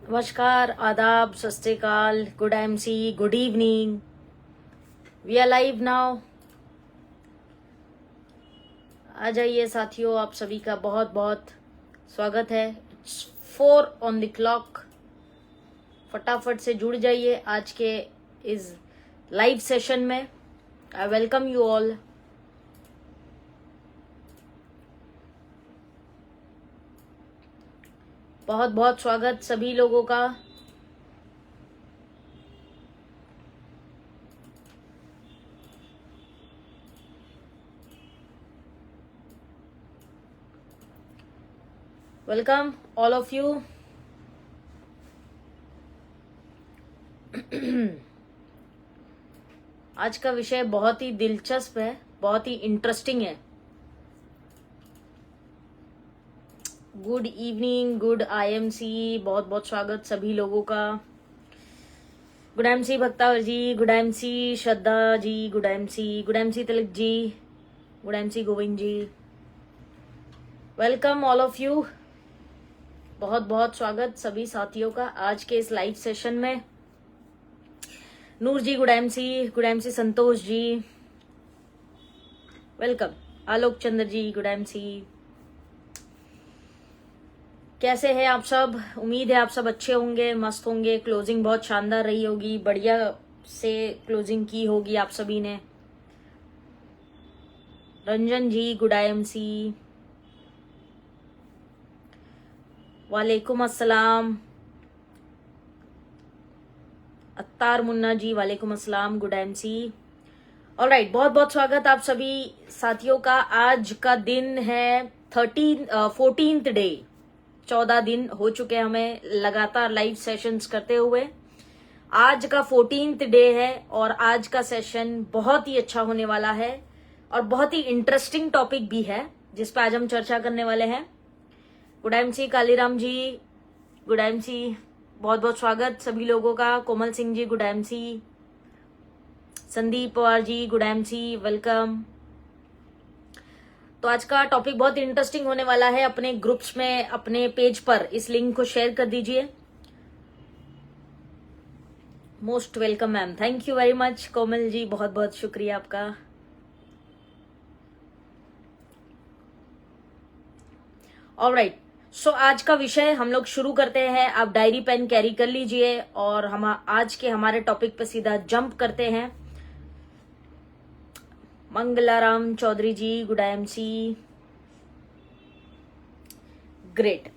नमस्कार, आदाब, सत श्री अकाल, good MC, good evening. We are live now. आ जाइए साथियों, आप सभी का बहुत बहुत स्वागत है। It's 4 on the clock. फटाफट से जुड़ जाइए आज के इस लाइव सेशन में। I welcome you all. बहुत बहुत स्वागत सभी लोगों का। Welcome all of you. आज का विषय बहुत ही दिलचस्प है, बहुत ही इंटरेस्टिंग है। गुड इवनिंग, गुड आईएमसी, बहुत बहुत स्वागत सभी लोगों का। Good MC Bakhtawar ji, good MC Shraddha ji, good MC Tilak ji, good MC Govind ji. Welcome all of you. बहुत बहुत स्वागत सभी साथियों का आज के इस लाइव सेशन में। नूर जी good MC Santosh ji welcome. आलोक चंद्र जी गुड एमसी। कैसे हैं आप सब? उम्मीद है आप सब अच्छे होंगे, मस्त होंगे। क्लोजिंग बहुत शानदार रही होगी, बढ़िया से क्लोजिंग की होगी आप सभी ने। रंजन जी गुड एमसी, वालेकुम अस्सलाम। अत्तार मुन्ना जी वालेकुम अस्सलाम, गुड एमसी। ऑलराइट, बहुत बहुत स्वागत आप सभी साथियों का। आज का दिन है 14th डे। 14 दिन हो चुके हमें लगातार लाइव सेशंस करते हुए। आज का 14th डे है और आज का सेशन बहुत ही अच्छा होने वाला है और बहुत ही इंटरेस्टिंग टॉपिक भी है जिस पर आज हम चर्चा करने वाले हैं। गुड एमसी कालीराम जी, गुड एमसी, बहुत बहुत स्वागत सभी लोगों का। कोमल सिंह जी good MC, Sandeep Pawar ji good MC, welcome. तो आज का टॉपिक बहुत इंटरेस्टिंग होने वाला है। अपने ग्रुप्स में, अपने पेज पर इस लिंक को शेयर कर दीजिए। Most welcome ma'am, thank you very much Komal ji, बहुत बहुत शुक्रिया आपका। ऑलराइट, सो आज का विषय हम लोग शुरू करते हैं। आप डायरी पेन कैरी कर लीजिए और हम आज के हमारे टॉपिक पे सीधा जंप करते हैं। मंगलाराम चौधरी जी गुड एमसी, ग्रेट।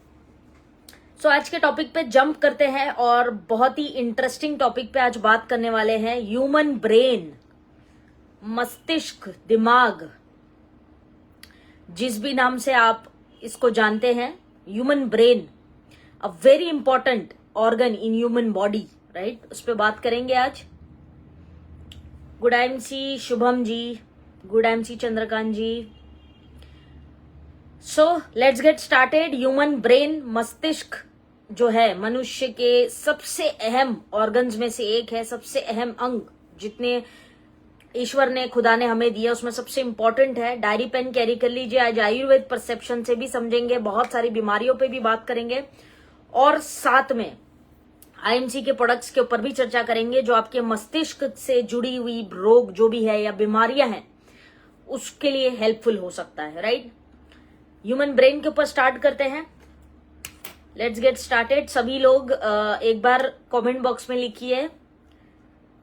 सो आज के टॉपिक पे जंप करते हैं और बहुत ही इंटरेस्टिंग टॉपिक पे आज बात करने वाले हैं। ह्यूमन ब्रेन, मस्तिष्क, दिमाग, जिस भी नाम से आप इसको जानते हैं, human brain a very important organ in human body, right? उस पर बात करेंगे आज। Good MC Shubham ji, good MC Chandrakant ji. So let's get started. Human brain, मस्तिष्क जो है मनुष्य के सबसे अहम ऑर्गन्स में से एक है, सबसे अहम अंग जितने ईश्वर ने, खुदा ने हमें दिया उसमें सबसे इंपॉर्टेंट है। डायरी पेन कैरी कर लीजिए। आज आयुर्वेद परसेप्शन से भी समझेंगे, बहुत सारी बीमारियों पे भी बात करेंगे और साथ में आईएमसी के प्रोडक्ट्स के ऊपर भी चर्चा करेंगे जो आपके मस्तिष्क से जुड़ी हुई रोग जो भी है या बीमारियां हैं उसके लिए हेल्पफुल हो सकता है, राइट? ह्यूमन ब्रेन के ऊपर स्टार्ट करते हैं। Let's get started. सभी लोग एक बार कमेंट बॉक्स में लिखिए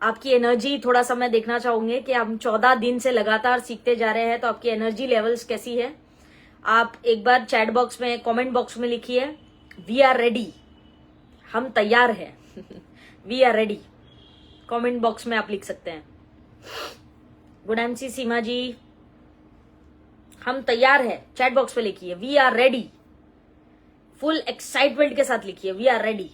आपकी एनर्जी। थोड़ा सा मैं देखना चाहूंगी कि हम 14 दिन से लगातार सीखते जा रहे हैं तो आपकी एनर्जी लेवल्स कैसी है। आप एक बार चैट बॉक्स में, कमेंट बॉक्स में लिखिए वी आर रेडी, हम तैयार हैं। We are ready, comment box में आप लिख सकते हैं। गुड एमसी सीमा जी, हम तैयार हैं, चैट बॉक्स पे लिखिए we are ready. Full excitement के साथ लिखिए we are ready.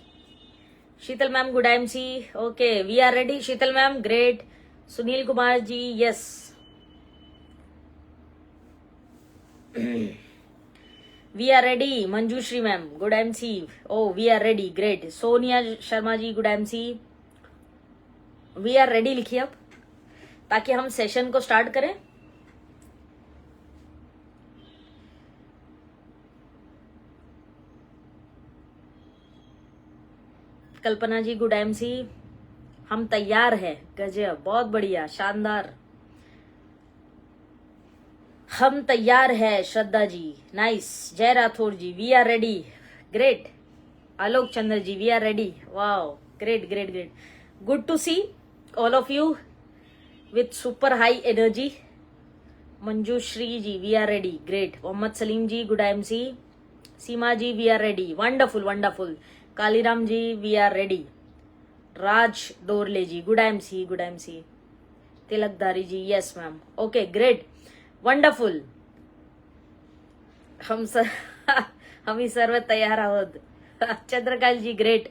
Sheetal ma'am good MC, okay we are ready. Sheetal ma'am great. Sunil Kumar ji yes. We are ready. Manjushree ma'am good MC, oh we are ready, great. Sonia Sharma ji good MC, we are ready लिखिए अब ताकि हम session को start करें। कल्पना जी good MC, हम तैयार है। गजब, बहुत बढ़िया, शानदार। हम तैयार है श्रद्धा ji, nice. Jai Rathore ji, we are ready, great. Alok Chandra ji, we are ready, wow, great great great. Good to see all of you with super high energy. Manjushree ji, we are ready, great. Mohammed Salim ji, good MC. Seema ji, we are ready, wonderful wonderful. Kaliram ji, we are ready. Raj Dorle ji, good MC, good MC. Tilakdhari ji, yes ma'am, okay, great, wonderful. हम सर्व तैयार आहोत। Chandrakant ji, great.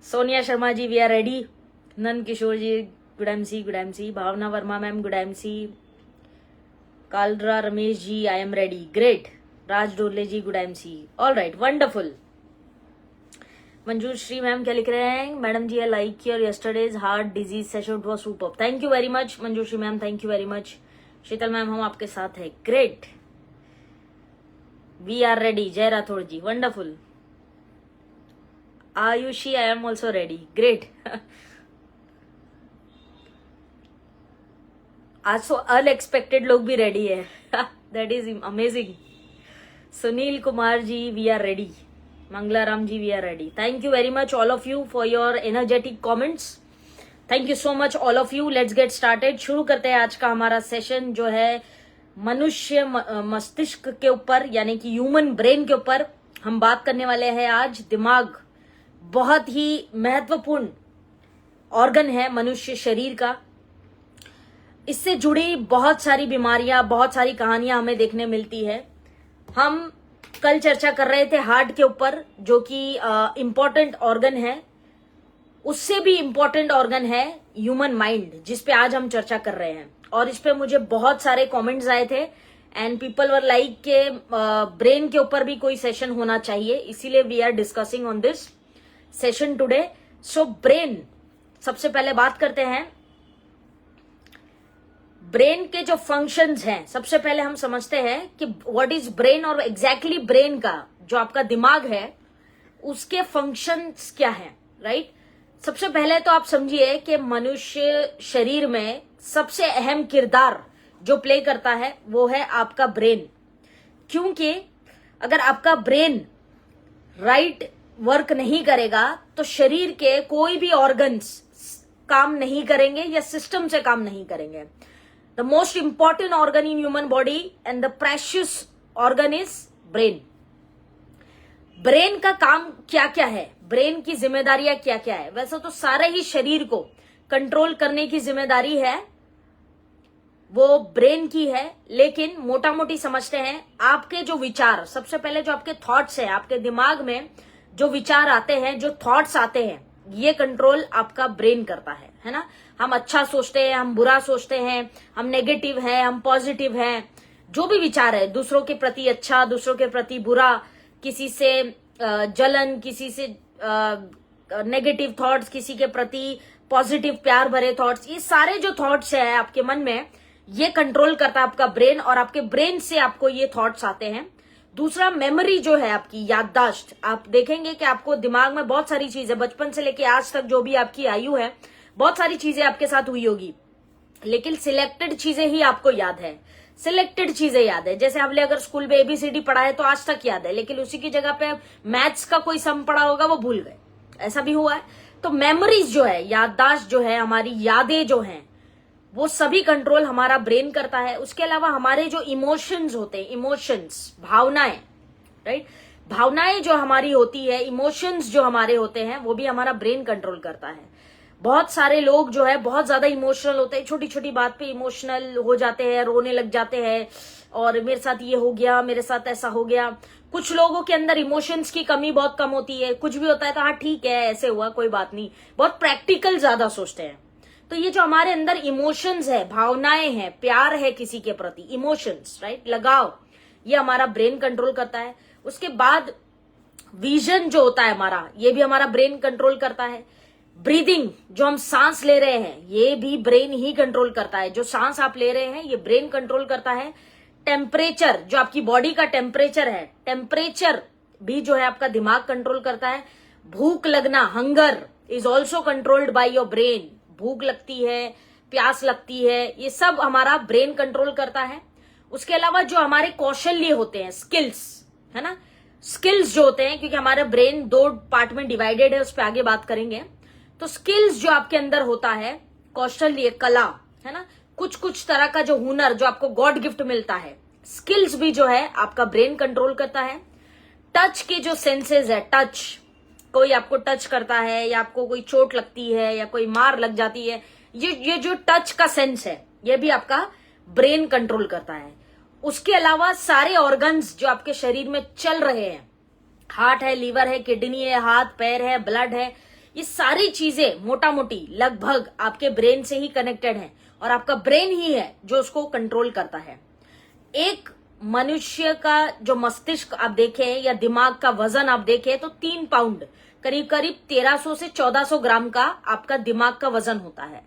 Sonia Sharma ji, we are ready. Nand Kishore ji, good MC, good MC. Bhavna Verma ma'am, good MC. Kalra Ramesh ji, I am ready, great. Raj Dorle ji, good MC, all right, wonderful. Manjushree ma'am क्या लिख रहे हैं? Madam ji, I like your yesterday's heart disease session, it was super. Thank you very much Manjushree ma'am, thank you very much. Sheetal ma'am, हम आपके साथ हैं, great. We are ready, Jai Rathod ji, wonderful. Ayushi, I am also ready, great. आज तो unexpected लोग भी ready है, that is amazing. Sunil Kumar ji, we are ready. Mangalaram ji, we are ready. Thank you very much all of you for your energetic comments. Thank you so much all of you. Let's get started. शुरू करते हैं आज का हमारा session, जो है मनुष्य मस्तिष्क के ऊपर, यानी कि ह्यूमन ब्रेन के ऊपर हम बात करने वाले हैं आज। दिमाग बहुत ही महत्वपूर्ण ऑर्गन है मनुष्य शरीर का। इससे जुड़ी बहुत सारी बीमारियां, बहुत सारी कहानियां हमें देखने मिलती है। हम कल चर्चा कर रहे थे हार्ट के ऊपर, जो कि इम्पोर्टेंट ऑर्गन है। उससे भी इम्पोर्टेंट ऑर्गन है ह्यूमन माइंड, जिस पे आज हम चर्चा कर रहे हैं। और इस पे मुझे बहुत सारे कमेंट्स आए थे एंड पीपल वर लाइक के ब्रेन के ऊपर भी कोई सेशन होना चाहिए, इसीलिए we are discussing on this session today. So brain, सबसे पहले बात करते हैं ब्रेन के जो फंक्शंस हैं। सबसे पहले हम समझते हैं कि व्हाट इज ब्रेन, और एग्जैक्टली ब्रेन का जो आपका दिमाग है उसके फंक्शंस क्या हैं, राइट। सबसे पहले तो आप समझिए कि मनुष्य शरीर में सबसे अहम किरदार जो प्ले करता है वो है आपका ब्रेन। क्योंकि अगर आपका ब्रेन राइट वर्क नहीं करेगा तो शरीर के कोई भी ऑर्गन्स काम नहीं करेंगे या सिस्टम से काम नहीं करेंगे। The most important organ in human body and the precious organ is brain. Brain का काम क्या क्या है, ब्रेन की जिम्मेदारियां क्या क्या है? वैसे तो सारे ही शरीर को कंट्रोल करने की जिम्मेदारी है वो ब्रेन की है, लेकिन मोटा मोटी समझते हैं आपके जो विचार, सबसे पहले जो आपके थॉट्स हैं, आपके दिमाग में जो विचार आते हैं, जो थॉट्स आते हैं, ये कंट्रोल आपका ब्रेन करता है ना। हम अच्छा सोचते हैं, हम बुरा सोचते हैं, हम नेगेटिव हैं, हम पॉजिटिव हैं, जो भी विचार है, दूसरों के प्रति अच्छा, दूसरों के प्रति बुरा, किसी से जलन, किसी से नेगेटिव थॉट्स, किसी के प्रति पॉजिटिव प्यार भरे थॉट्स, ये सारे जो थॉट्स है आपके मन में, ये कंट्रोल करता है आपका ब्रेन, और आपके ब्रेन से आपको ये थॉट्स आते हैं। दूसरा, मेमोरी जो है आपकी याददाश्त। आप देखेंगे कि आपको दिमाग में बहुत सारी चीजें, बचपन से लेके आज तक जो भी आपकी आयु है, बहुत सारी चीजें आपके साथ हुई होगी, लेकिन सिलेक्टेड चीजें ही आपको याद है, सिलेक्टेड चीजें याद है। जैसे हमने अगर स्कूल में एबीसीडी पढ़ा है तो आज तक याद है, लेकिन उसी की जगह पे मैथ्स का कोई सम पढ़ा होगा वो भूल गए, ऐसा भी हुआ है। तो मेमोरीज जो है, याददाश्त जो है, हमारी यादें जो हैं, वो सभी कंट्रोल हमारा ब्रेन करता है। उसके अलावा हमारे जो इमोशंस होते हैं, इमोशंस, भावनाएं, राइट, भावनाएं जो हमारी होती है, इमोशंस जो हमारे होते हैं, वो भी हमारा ब्रेन कंट्रोल करता है। बहुत सारे लोग जो है बहुत ज्यादा इमोशनल होते हैं, छोटी छोटी बात पे इमोशनल हो जाते हैं, रोने लग जाते हैं, और मेरे साथ ये हो गया, मेरे साथ ऐसा हो गया। कुछ लोगों के अंदर इमोशंस की कमी बहुत कम होती है, कुछ भी होता है तो हाँ ठीक है, ऐसे हुआ, कोई बात नहीं, बहुत प्रैक्टिकल ज्यादा सोचते हैं। तो ये जो हमारे अंदर इमोशंस है, भावनाएं हैं, प्यार है किसी के प्रति, इमोशंस, राइट, लगाव, ये हमारा ब्रेन कंट्रोल करता है। उसके बाद विजन जो होता है हमारा, ये भी हमारा ब्रेन कंट्रोल करता है। ब्रीदिंग, जो हम सांस ले रहे हैं, ये भी ब्रेन ही कंट्रोल करता है। जो सांस आप ले रहे हैं ये ब्रेन कंट्रोल करता है। टेम्परेचर, जो आपकी बॉडी का टेम्परेचर है, टेम्परेचर भी जो है आपका दिमाग कंट्रोल करता है। भूख लगना, hunger is also controlled by your brain. भूख लगती है, प्यास लगती है, ये सब हमारा ब्रेन कंट्रोल करता है। उसके अलावा जो हमारे कौशल्य होते हैं, स्किल्स, है ना, स्किल्स जो होते हैं, क्योंकि हमारा ब्रेन 2 पार्ट में डिवाइडेड है, उस पर आगे बात करेंगे। तो स्किल्स जो आपके अंदर होता है, कौशल्य, कला, है ना, कुछ कुछ तरह का जो हुनर जो आपको गॉड गिफ्ट मिलता है, स्किल्स भी जो है आपका ब्रेन कंट्रोल करता है। टच के जो सेंसेस है, टच, कोई आपको टच करता है या आपको कोई चोट लगती है या कोई मार लग जाती है, ये जो टच का सेंस है, ये भी आपका ब्रेन कंट्रोल करता है। उसके अलावा सारे ऑर्गन्स जो आपके शरीर में चल रहे हैं, हार्ट है, लीवर है, किडनी है, हाथ पैर है, ब्लड है, ये सारी चीजें मोटा मोटी लगभग आपके ब्रेन से ही कनेक्टेड है और आपका ब्रेन ही है जो उसको कंट्रोल करता है। एक मनुष्य का जो मस्तिष्क आप देखें या दिमाग का वजन आप देखें तो 3 पाउंड, करीब करीब 1300 से 1400 ग्राम का आपका दिमाग का वजन होता है।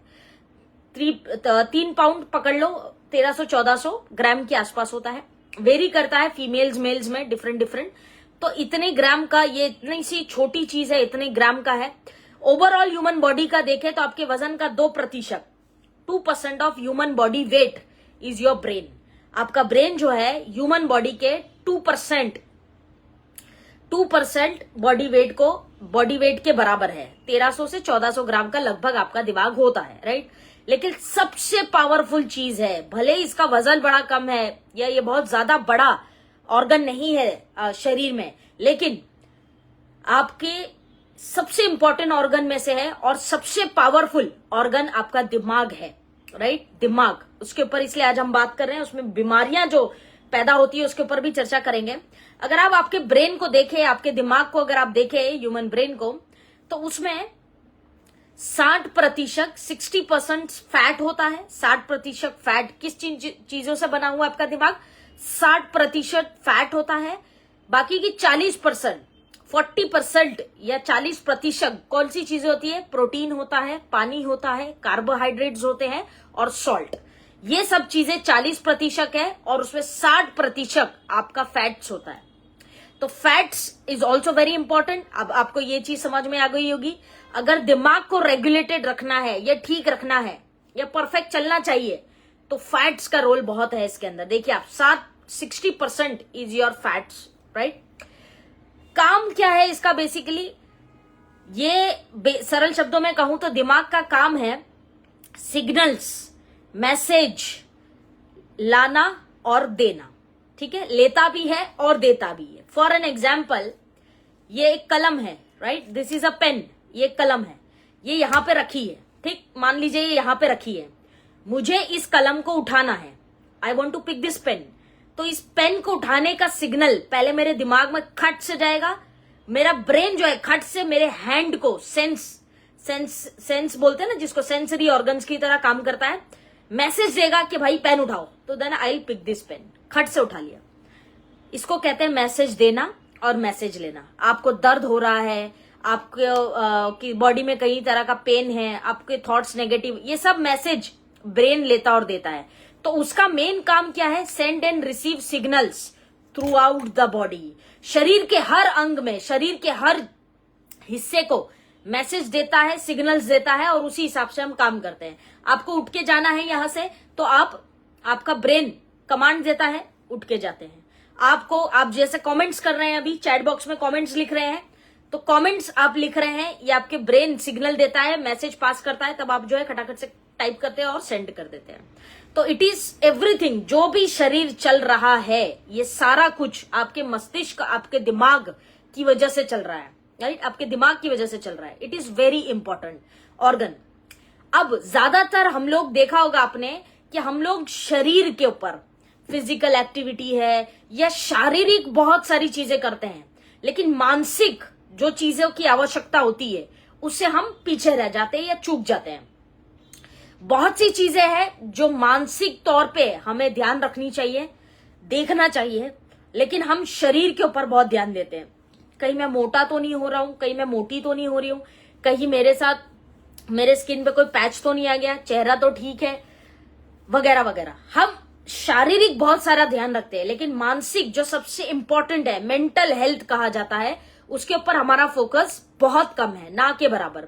3 पाउंड पकड़ लो, 1300-1400 ग्राम के आसपास होता है। वेरी करता है फीमेल्स मेल्स में, डिफरेंट। तो इतने ग्राम का, ये इतनी सी छोटी चीज है, इतने ग्राम का है। ओवरऑल ह्यूमन बॉडी का देखें तो आपके वजन का 2%, 2% of human body weight is your brain. आपका ब्रेन जो है ह्यूमन बॉडी के 2% बॉडी वेट के बराबर है। 1300 से 1400 ग्राम का लगभग आपका दिमाग होता है, राइट। लेकिन सबसे पावरफुल चीज है, भले ही इसका वजन बड़ा कम है या ये बहुत ज्यादा बड़ा ऑर्गन नहीं है शरीर में, लेकिन आपके सबसे इंपॉर्टेंट ऑर्गन में से है और सबसे पावरफुल ऑर्गन आपका दिमाग है, राइट। दिमाग, उसके ऊपर इसलिए आज हम बात कर रहे हैं। उसमें बीमारियां जो पैदा होती है उसके ऊपर भी चर्चा करेंगे। अगर आप आपके ब्रेन को देखें, आपके दिमाग को अगर आप देखें, ह्यूमन ब्रेन को, तो उसमें 60%, 60% फैट होता है। 60% फैट किस चीजों से बना हुआ आपका दिमाग? 60% फैट होता है। बाकी की 40%, 40% या 40% कौन सी चीजें होती है? प्रोटीन होता है, पानी होता है, कार्बोहाइड्रेट्स होते हैं और सॉल्ट। ये सब चीजें 40% है और उसमें 60% आपका फैट्स होता है। तो fats is also very important. अब आपको ये चीज समझ में आ गई होगी, अगर दिमाग को रेगुलेटेड रखना है या ठीक रखना है या परफेक्ट चलना चाहिए तो फैट्स का रोल बहुत है इसके अंदर। देखिए आप 60% इज योर फैट्स, राइट। काम क्या है इसका? बेसिकली ये सरल शब्दों में कहूं तो दिमाग का काम है सिग्नल्स, मैसेज लाना और देना, ठीक है। लेता भी है और देता भी है। फॉर एन एग्जाम्पल, ये एक कलम है, right, this is a pen. ये एक कलम है, ये यहां पे रखी है, ठीक, मान लीजिए ये यहां पे रखी है। मुझे इस कलम को उठाना है, I want to pick this pen. तो इस पेन को उठाने का सिग्नल पहले मेरे दिमाग में खट से जाएगा। मेरा ब्रेन जो है खट से मेरे हैंड को सेंस बोलते हैं ना, जिसको सेंसरी ऑर्गन्स की तरह काम करता है, मैसेज देगा कि भाई पेन उठाओ। तो then I will pick this pen, खट से उठा लिया। इसको कहते हैं मैसेज देना और मैसेज लेना। आपको दर्द हो रहा है, आपके बॉडी में कई तरह का पेन है, आपके थॉट्स नेगेटिव, ये सब मैसेज ब्रेन लेता और देता है। तो उसका मेन काम क्या है? Send and receive signals through out the body. शरीर के हर अंग में, शरीर के हर हिस्से को मैसेज देता है, सिग्नल्स देता है और उसी हिसाब से हम काम करते हैं। आपको उठ के जाना है यहां से, तो आपका ब्रेन कमांड देता है, उठ के जाते हैं। आप जैसे कमेंट्स कर रहे हैं, अभी चैट बॉक्स में कमेंट्स लिख रहे हैं, तो कमेंट्स आप लिख रहे हैं, ये आपके ब्रेन सिग्नल देता है, मैसेज पास करता है, तब आप जो है खटाखट से टाइप करते हैं और सेंड कर देते हैं। तो इट इज एवरीथिंग, जो भी शरीर चल रहा है, ये सारा कुछ आपके मस्तिष्क, आपके दिमाग की वजह से चल रहा है, राइट, आपके दिमाग की वजह से चल रहा है। It is very important organ. अब ज्यादातर हम लोग देखा होगा आपने कि हम लोग शरीर के ऊपर फिजिकल एक्टिविटी है या शारीरिक बहुत सारी चीजें करते हैं, लेकिन मानसिक जो चीजों की आवश्यकता होती है उससे हम पीछे रह जाते हैं या चूक जाते हैं। बहुत सी चीजें हैं जो मानसिक तौर पे हमें ध्यान रखनी चाहिए, देखना चाहिए, लेकिन हम शरीर के ऊपर बहुत ध्यान देते हैं। कहीं मैं मोटा तो नहीं हो रहा हूं, कहीं मैं मोटी तो नहीं हो रही हूं, कहीं मेरे स्किन पे कोई पैच तो नहीं आ गया, चेहरा तो ठीक है, वगैरह वगैरह। हम शारीरिक बहुत सारा ध्यान रखते हैं, लेकिन मानसिक जो सबसे इंपॉर्टेंट है, मेंटल हेल्थ कहा जाता है, उसके ऊपर हमारा फोकस बहुत कम है, ना के बराबर।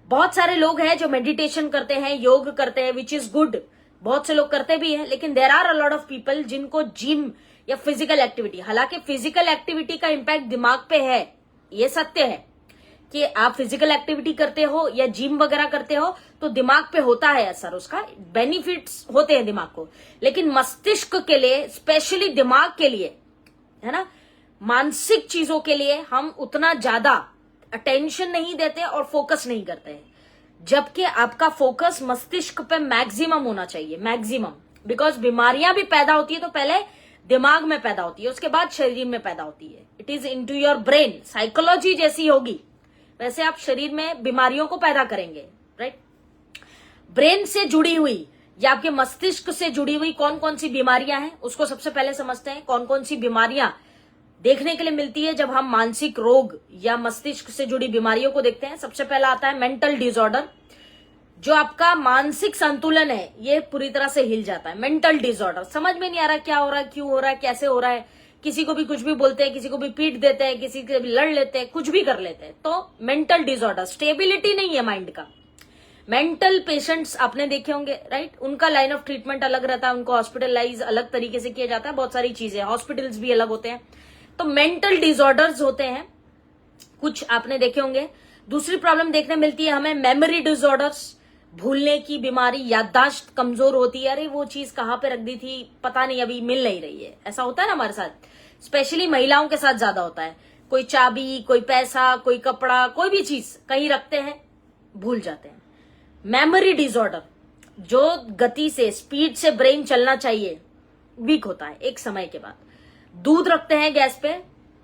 बहुत सारे लोग हैं जो मेडिटेशन करते हैं, योग करते हैं, विच इज गुड, बहुत से लोग करते भी हैं, लेकिन there are a lot of people जिनको जिम या फिजिकल एक्टिविटी, हालांकि फिजिकल एक्टिविटी का इम्पैक्ट दिमाग पे है, ये सत्य है कि आप फिजिकल एक्टिविटी करते हो या जिम वगैरह करते हो तो दिमाग पे होता है असर, उसका बेनिफिट्स होते हैं दिमाग को, लेकिन मस्तिष्क के लिए, स्पेशली दिमाग के लिए, है ना, मानसिक चीजों के लिए हम उतना ज्यादा अटेंशन नहीं देते और फोकस नहीं करते हैं, जबकि आपका फोकस मस्तिष्क पे मैक्सिमम होना चाहिए, मैक्सिमम। बिकॉज बीमारियां भी पैदा होती है तो पहले दिमाग में पैदा होती है, उसके बाद शरीर में पैदा होती है। It is into your brain. Psychology जैसी होगी वैसे आप शरीर में बीमारियों को पैदा करेंगे, राइट। ब्रेन से जुड़ी हुई या आपके मस्तिष्क से जुड़ी हुई कौन कौन सी बीमारियां हैं उसको सबसे पहले समझते हैं। कौन कौन सी बीमारियां देखने के लिए मिलती है जब हम मानसिक रोग या मस्तिष्क से जुड़ी बीमारियों को देखते हैं। सबसे पहला आता है मेंटल डिसऑर्डर, जो आपका मानसिक संतुलन है ये पूरी तरह से हिल जाता है। मेंटल डिसऑर्डर, समझ में नहीं आ रहा क्या हो रहा है, क्यों हो रहा है, कैसे हो रहा है, किसी को भी कुछ भी बोलते हैं, किसी को भी पीट देते हैं, किसी से भी लड़ लेते हैं, कुछ भी कर लेते हैं, तो मेंटल डिसऑर्डर। स्टेबिलिटी नहीं है माइंड का। मेंटल पेशेंट्स आपने देखे होंगे, राइट, उनका लाइन ऑफ ट्रीटमेंट अलग रहता है, उनको हॉस्पिटलाइज अलग तरीके से किया जाता है, बहुत सारी चीजें, हॉस्पिटल्स भी अलग होते हैं। तो मेंटल डिसऑर्डर्स होते हैं कुछ, आपने देखे होंगे। दूसरी प्रॉब्लम देखने मिलती है हमें मेमोरी डिसऑर्डर्स, भूलने की बीमारी, याददाश्त कमजोर होती है, अरे वो चीज कहाँ पे रख दी थी पता नहीं, अभी मिल नहीं रही है, ऐसा होता है ना हमारे साथ। स्पेशली महिलाओं के साथ ज्यादा होता है, कोई चाबी, कोई पैसा, कोई कपड़ा, कोई भी चीज कहीं रखते हैं, भूल जाते हैं। मेमोरी डिसऑर्डर, जो गति से, स्पीड से ब्रेन चलना चाहिए, वीक होता है एक समय के बाद। दूध रखते हैं गैस पे,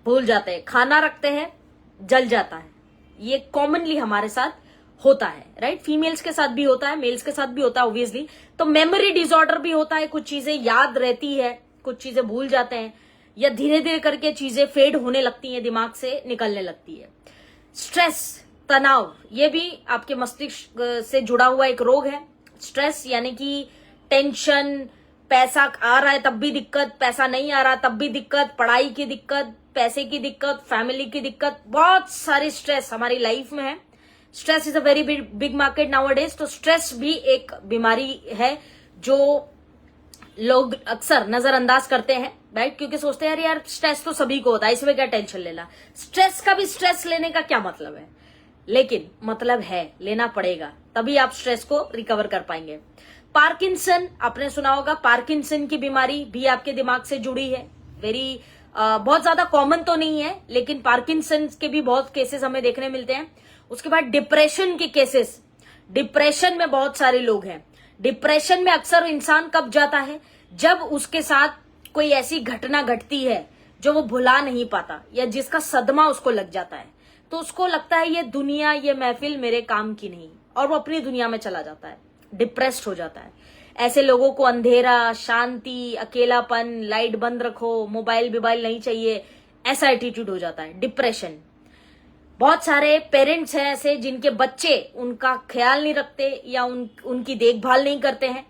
भूल जाते हैं, खाना रखते हैं, जल जाता है, ये कॉमनली हमारे साथ होता है, राइट। फीमेल्स के साथ भी होता है, मेल्स के साथ भी होता है ऑब्वियसली। तो मेमोरी डिसऑर्डर भी होता है, कुछ चीजें याद रहती है, कुछ चीजें भूल जाते हैं, या धीरे धीरे करके चीजें फेड होने लगती हैं, दिमाग से निकलने लगती है। स्ट्रेस, तनाव, ये भी आपके मस्तिष्क से जुड़ा हुआ एक रोग है। स्ट्रेस यानी कि टेंशन, पैसा आ रहा है तब भी दिक्कत, पैसा नहीं आ रहा तब भी दिक्कत, पढ़ाई की दिक्कत, पैसे की दिक्कत, फैमिली की दिक्कत, बहुत सारे स्ट्रेस हमारी लाइफ में है। Stress is a very big market nowadays. तो स्ट्रेस भी एक बीमारी है जो लोग अक्सर नजरअंदाज करते हैं, राइट, क्योंकि सोचते हैं यार स्ट्रेस तो सभी को होता है, इसमें क्या टेंशन लेना। स्ट्रेस का भी स्ट्रेस लेने का क्या मतलब है, लेकिन मतलब है, लेना पड़ेगा, तभी आप स्ट्रेस को रिकवर कर पाएंगे। पार्किंसन, आपने सुना होगा, पार्किंसन की बीमारी भी आपके दिमाग से जुड़ी है। बहुत ज्यादा कॉमन तो नहीं है, लेकिन पार्किंसन के भी बहुत केसेस हमें देखने मिलते हैं। उसके बाद डिप्रेशन के केसेस, डिप्रेशन में बहुत सारे लोग हैं। डिप्रेशन में अक्सर इंसान कब जाता है, जब उसके साथ कोई ऐसी घटना घटती है जो वो भुला नहीं पाता, या जिसका सदमा उसको लग जाता है, तो उसको लगता है ये दुनिया, ये महफिल मेरे काम की नहीं, और वो अपनी दुनिया में चला जाता है, डिप्रेस्ड हो जाता है। ऐसे लोगों को अंधेरा, शांति, अकेलापन, लाइट बंद रखो, मोबाइल नहीं चाहिए, ऐसा एटीट्यूड हो जाता है, डिप्रेशन। बहुत सारे पेरेंट्स हैं ऐसे जिनके बच्चे उनका ख्याल नहीं रखते, या उनकी देखभाल नहीं करते हैं,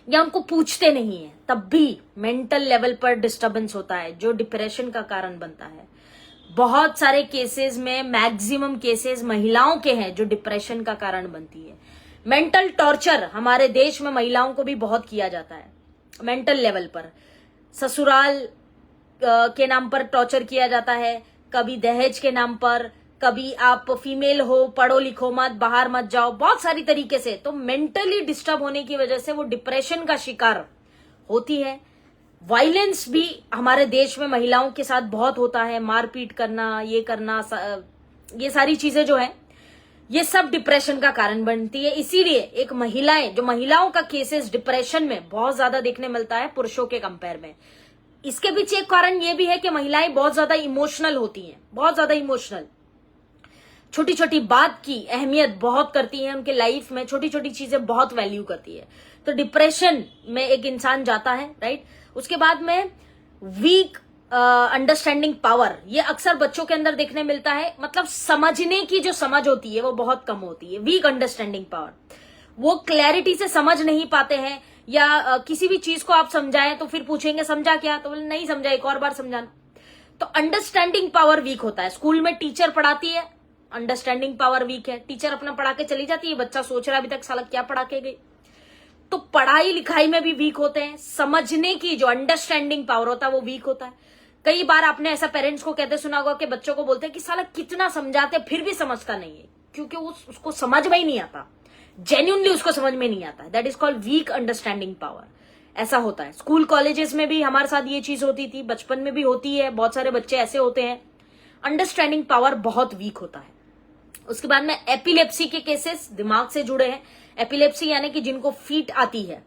या उनको पूछते नहीं है, तब भी मेंटल लेवल पर डिस्टर्बेंस होता है, जो डिप्रेशन का कारण बनता है। बहुत सारे केसेस में, मैक्सिमम केसेस महिलाओं के हैं जो डिप्रेशन का कारण बनती है। मेंटल टॉर्चर हमारे देश में महिलाओं को भी बहुत किया जाता है, मेंटल लेवल पर। ससुराल के नाम पर टॉर्चर किया जाता है, कभी दहेज के नाम पर, कभी आप फीमेल हो, पढ़ो लिखो मत, बाहर मत जाओ, बहुत सारी तरीके से। तो मेंटली डिस्टर्ब होने की वजह से वो डिप्रेशन का शिकार होती है। वायलेंस भी हमारे देश में महिलाओं के साथ बहुत होता है, मारपीट करना, ये करना, ये सारी चीजें जो है, ये सब डिप्रेशन का कारण बनती है। इसीलिए एक महिलाएं, जो महिलाओं का केसेस डिप्रेशन में बहुत ज्यादा देखने मिलता है पुरुषों के कंपेयर में। इसके पीछे एक कारण ये भी है कि महिलाएं बहुत ज्यादा इमोशनल होती हैं, बहुत ज्यादा इमोशनल, छोटी छोटी बात की अहमियत बहुत करती हैं उनके लाइफ में, छोटी छोटी चीजें बहुत वैल्यू करती है। तो डिप्रेशन में एक इंसान जाता है, राइट। उसके बाद में वीक अंडरस्टैंडिंग पावर, ये अक्सर बच्चों के अंदर देखने मिलता है, मतलब समझने की जो समझ होती है वो बहुत कम होती है। वीक अंडरस्टैंडिंग पावर, वो क्लैरिटी से समझ नहीं पाते हैं, या किसी भी चीज को आप समझाएं तो फिर पूछेंगे समझा क्या, तो नहीं समझा, एक और बार समझाना। तो अंडरस्टैंडिंग पावर वीक होता है। स्कूल में टीचर पढ़ाती है, अंडरस्टैंडिंग पावर वीक है, टीचर अपना पढ़ा के चली जाती है, बच्चा सोच रहा है अभी तक साला क्या पढ़ा के गई। तो पढ़ाई लिखाई में भी वीक होते हैं, समझने की जो अंडरस्टैंडिंग पावर होता है वो वीक होता है। कई बार आपने ऐसा पेरेंट्स को कहते सुना होगा कि बच्चों को बोलते हैं कि साला कितना समझाते फिर भी समझता नहीं है, क्योंकि उसको समझ में ही नहीं आता, जेन्युइनली उसको समझ में नहीं आता। That is called weak understanding power. ऐसा होता है। स्कूल कॉलेजेस में भी हमारे साथ ये चीज होती थी, बचपन में भी होती है, बहुत सारे बच्चे ऐसे होते हैं, अंडरस्टैंडिंग पावर बहुत वीक होता है। उसके बाद में एपिलेप्सी के केसेस दिमाग से जुड़े हैं। एपिलेप्सी यानी कि जिनको फीट आती है,